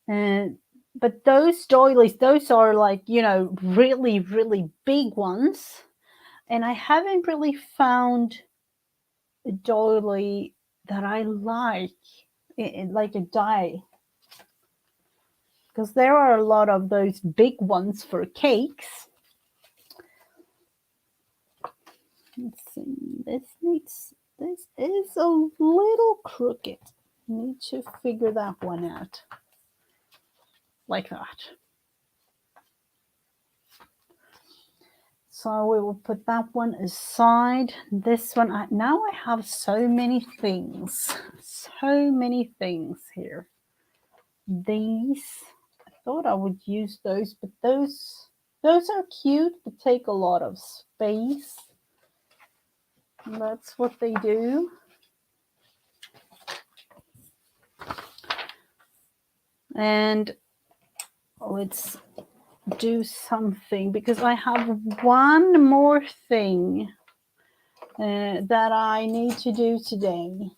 But those doilies, those are like, really, really big ones. And I haven't really found a doily that I like a die. Because there are a lot of those big ones for cakes. Let's see, this is a little crooked. Need to figure that one out. Like that. So we will put that one aside. This one, now I have so many things here. These, I thought I would use those, but those are cute, but take a lot of space. And that's what they do. And let's do something, because I have one more thing that I need to do today,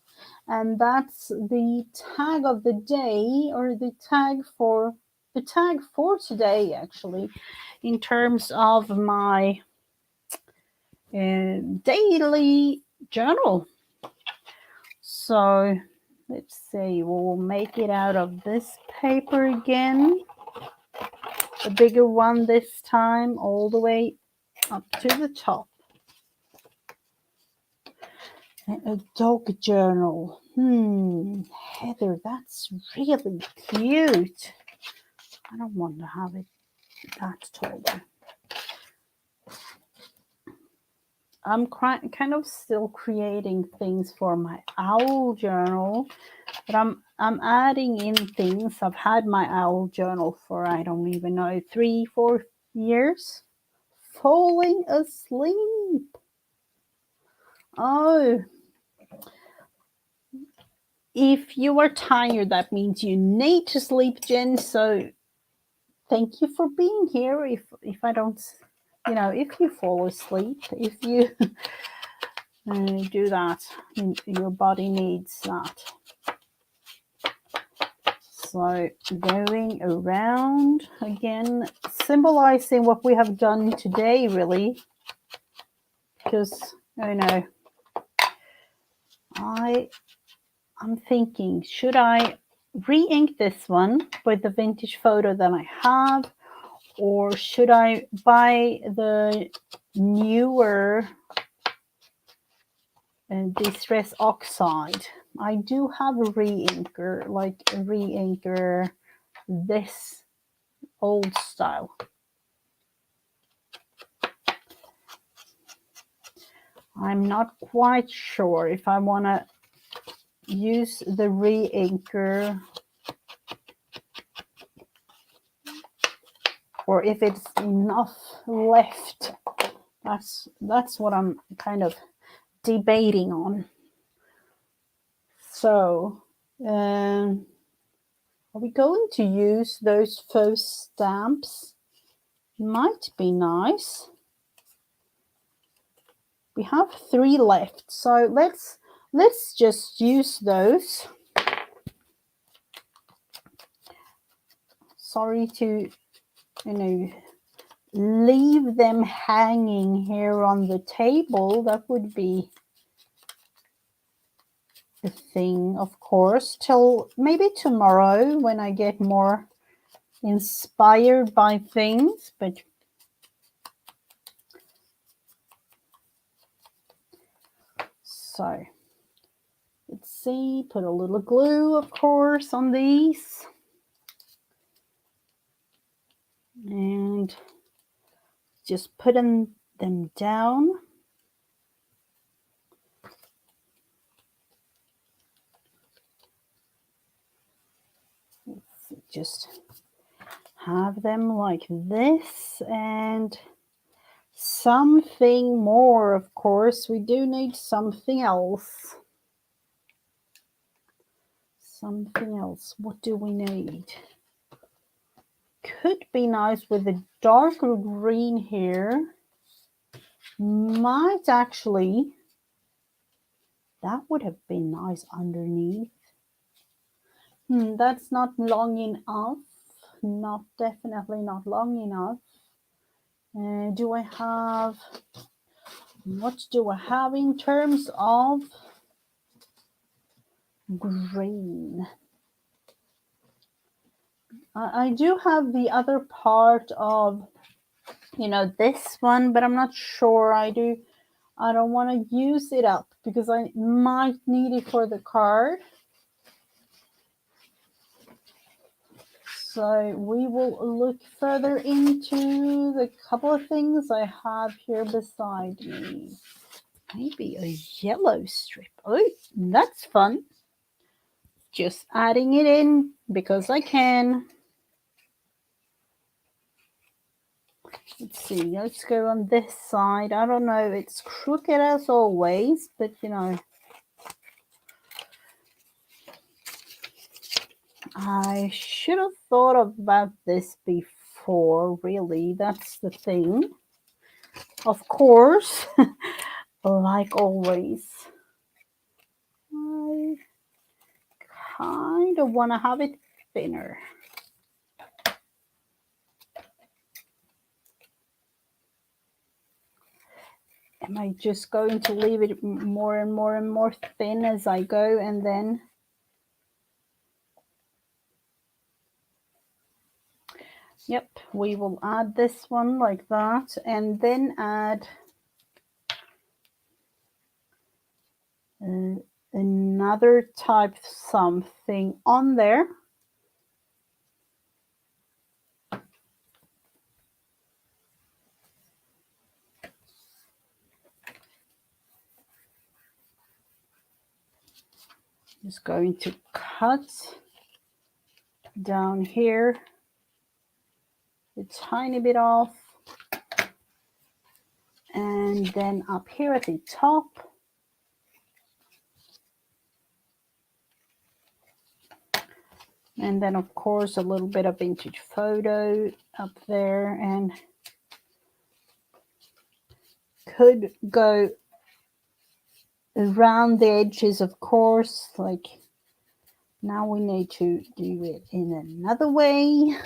and that's the tag of the day, or the tag for today, actually, in terms of my daily journal. So let's see, we'll make it out of this paper again. The bigger one this time, all the way up to the top. A dog journal. Heather, that's really cute. I don't want to have it that tall. I'm kind of still creating things for my owl journal, but I'm adding in things. I've had my owl journal for, I don't even know, 3-4 years. Falling asleep. Oh, if you are tired, that means you need to sleep, Jen. So thank you for being here. If I don't, if you fall asleep, if you do that, your body needs that. So going around again, symbolizing what we have done today, really, because I'm thinking, should I re-ink this one with the vintage photo that I have, or should I buy the newer Distress Oxide? I do have a re-inker, this old style. I'm not quite sure if I want to use the re-inker or if it's enough left. That's what I'm kind of debating on. So are we going to use those faux stamps? Might be nice. We have 3 left, so let's just use those. Sorry to leave them hanging here on the table. That would be a thing, of course, till maybe tomorrow when I get more inspired by things. But so let's see, put a little glue, of course, on these. And just putting them down. Let's just have them like this, and something more, of course. We do need something else. Something else. What do we need? Could be nice with a darker green here. Might actually, that would have been nice underneath. That's not long enough. Definitely not long enough. What do I have in terms of green? I do have the other part of, this one, but I'm not sure. I don't want to use it up because I might need it for the card. So we will look further into the couple of things I have here beside me. Maybe a yellow strip. Oh, that's fun. Just adding it in because I can. Let's see, let's go on this side. I don't know, it's crooked as always, but I should have thought about this before, really. That's the thing. Of course, like always, I kind of want to have it thinner. I'm just going to leave it more and more and more thin as I go, and then yep, we will add this one like that, and then add another type something on there. Just going to cut down here a tiny bit off, and then up here at the top, and then of course a little bit of vintage photo up there, and could go around the edges, of course. Like now we need to do it in another way.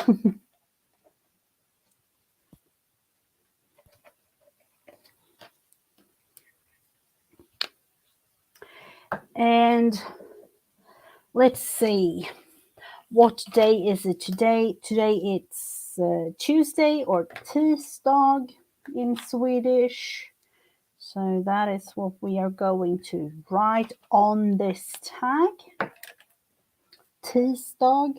And let's see, what day is it today? Today it's Tuesday, or tisdag in Swedish. So that is what we are going to write on this tag. Tisdag.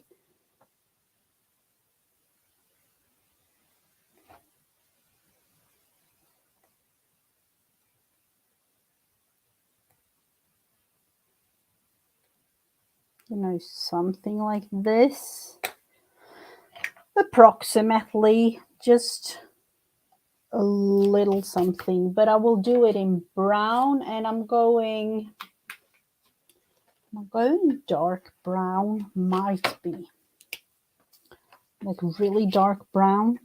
You know, something like this. Approximately, just a little something, but I will do it in brown, and I'm going dark brown, might be like really dark brown.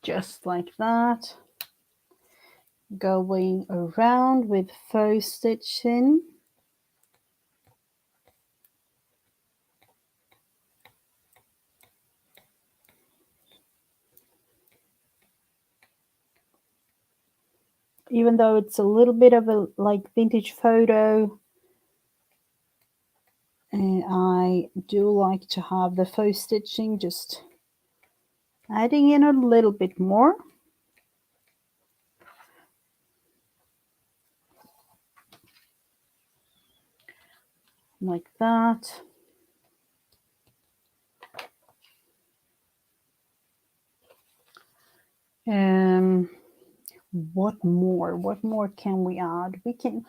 Just like that. Going around with faux stitching. Even though it's a little bit of a like vintage photo, and I do like to have the faux stitching, just adding in a little bit more. Like that. What more can we add? We can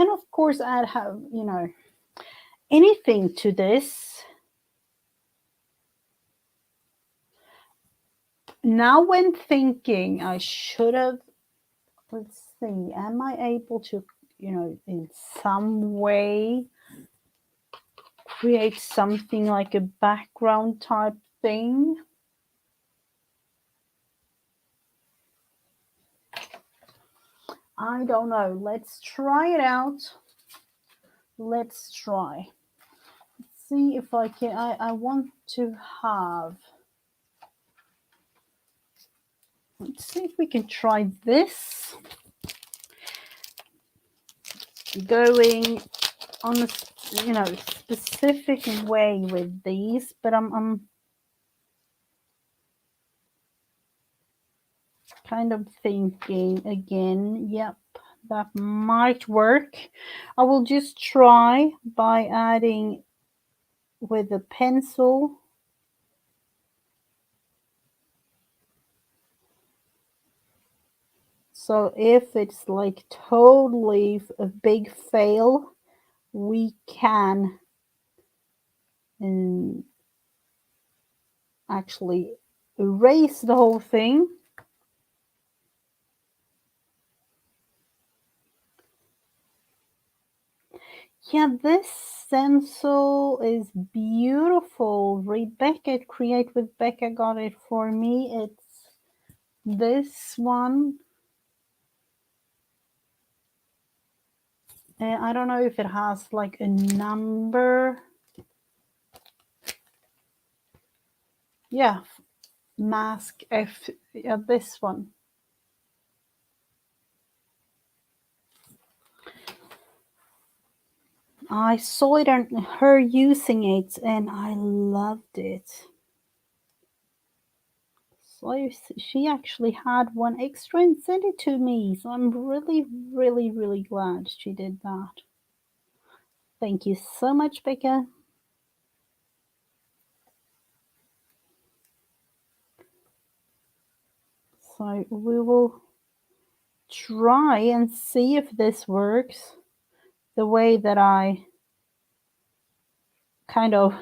of course add, you know, anything to this. Now when thinking, I should have, let's see, am I able to, you know, in some way create something like a background type thing? I don't know. Let's try it out. Let's try. Let's see if I can. I want to have. Let's see if we can try this. Going on a, you know, specific way with these, but I'm kind of thinking again, yep, that might work. I will just try by adding with a pencil. So if it's like totally a big fail, we can actually erase the whole thing. Yeah, this stencil is beautiful. Rebecca at Create with Becca got it for me. It's this one. I don't know if it has like a number. Yeah, mask F, yeah, this one. I saw it and her using it and I loved it. So she actually had one extra and sent it to me. So I'm really, really, really glad she did that. Thank you so much, Becca. So we will try and see if this works the way that I kind of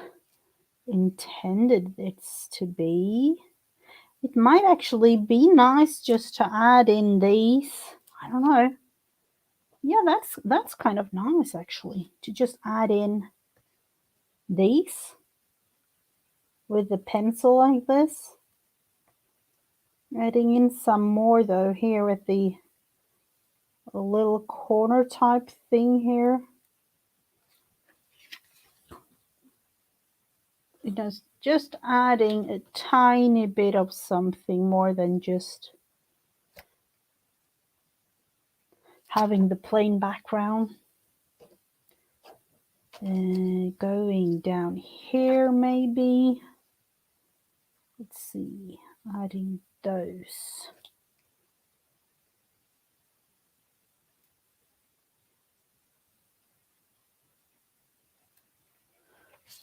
intended it to be. It might actually be nice just to add in these. I don't know. Yeah, that's kind of nice actually, to just add in these with the pencil like this. Adding in some more though here at the little corner type thing here. It is just adding a tiny bit of something more than just having the plain background. Going down here maybe. Let's see, adding those.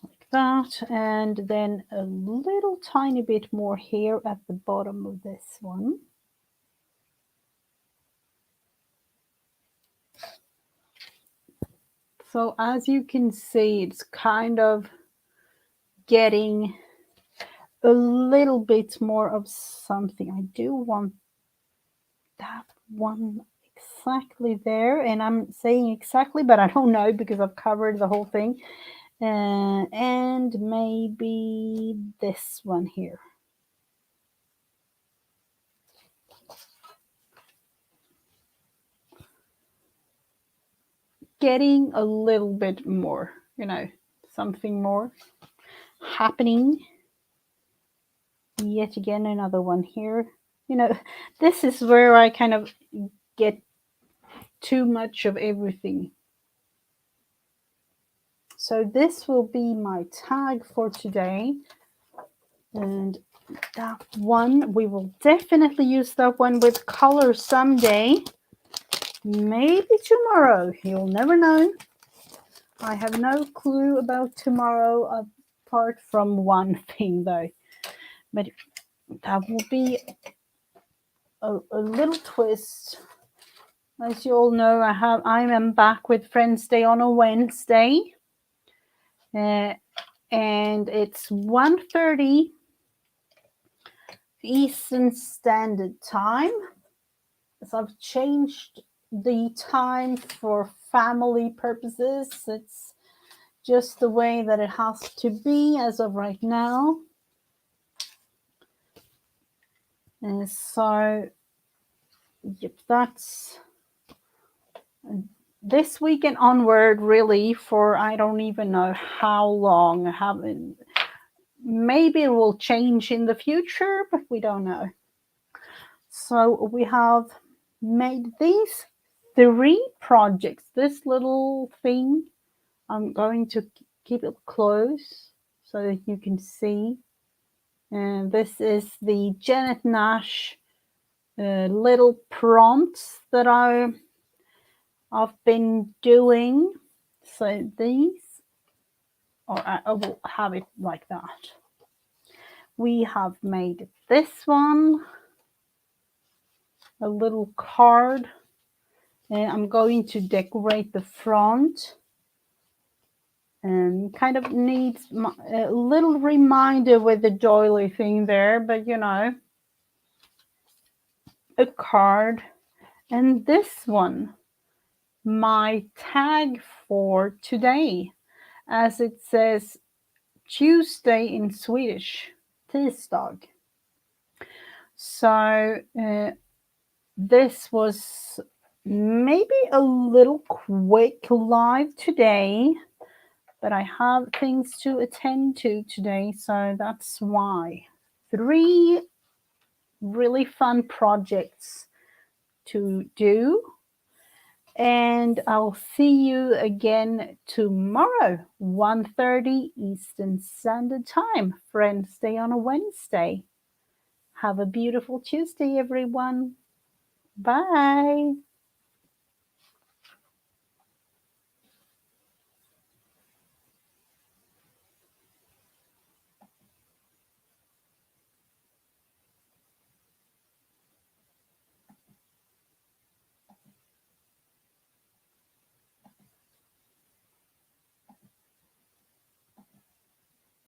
Like that, and then a little tiny bit more here at the bottom of this one. So as you can see, it's kind of getting a little bit more of something. I do want that one exactly there, and I'm saying exactly, but I don't know because I've covered the whole thing. And maybe this one here. Getting a little bit more, you know, something more happening. Yet again, another one here. You know, this is where I kind of get too much of everything. So this will be my tag for today. And that one, we will definitely use that one with color someday. Maybe tomorrow. You'll never know. I have no clue about tomorrow apart from one thing though. But that will be a little twist. As you all know, I am back with Friends Day on a Wednesday. And it's 1:30 Eastern Standard Time. So I've changed the time for family purposes. It's just the way that it has to be as of right now. And so, yep, that's this weekend onward, really, for I don't even know how long. Maybe it will change in the future, but we don't know. So we have made these 3 projects. This little thing, I'm going to keep it close so that you can see. And this is the Janet Nash little prompts that I've been doing. So these, or I will have it like that. We have made this one, a little card, and I'm going to decorate the front. And kind of needs a little reminder with the doily thing there, but you know, a card. And this one, my tag for today, as it says Tuesday in Swedish, tisdag. So this was maybe a little quick live today, but I have things to attend to today, so that's why. 3 really fun projects to do, and I'll see you again tomorrow, 1:30 Eastern Standard Time, Friends Day on a Wednesday. Have a beautiful Tuesday, everyone. Bye.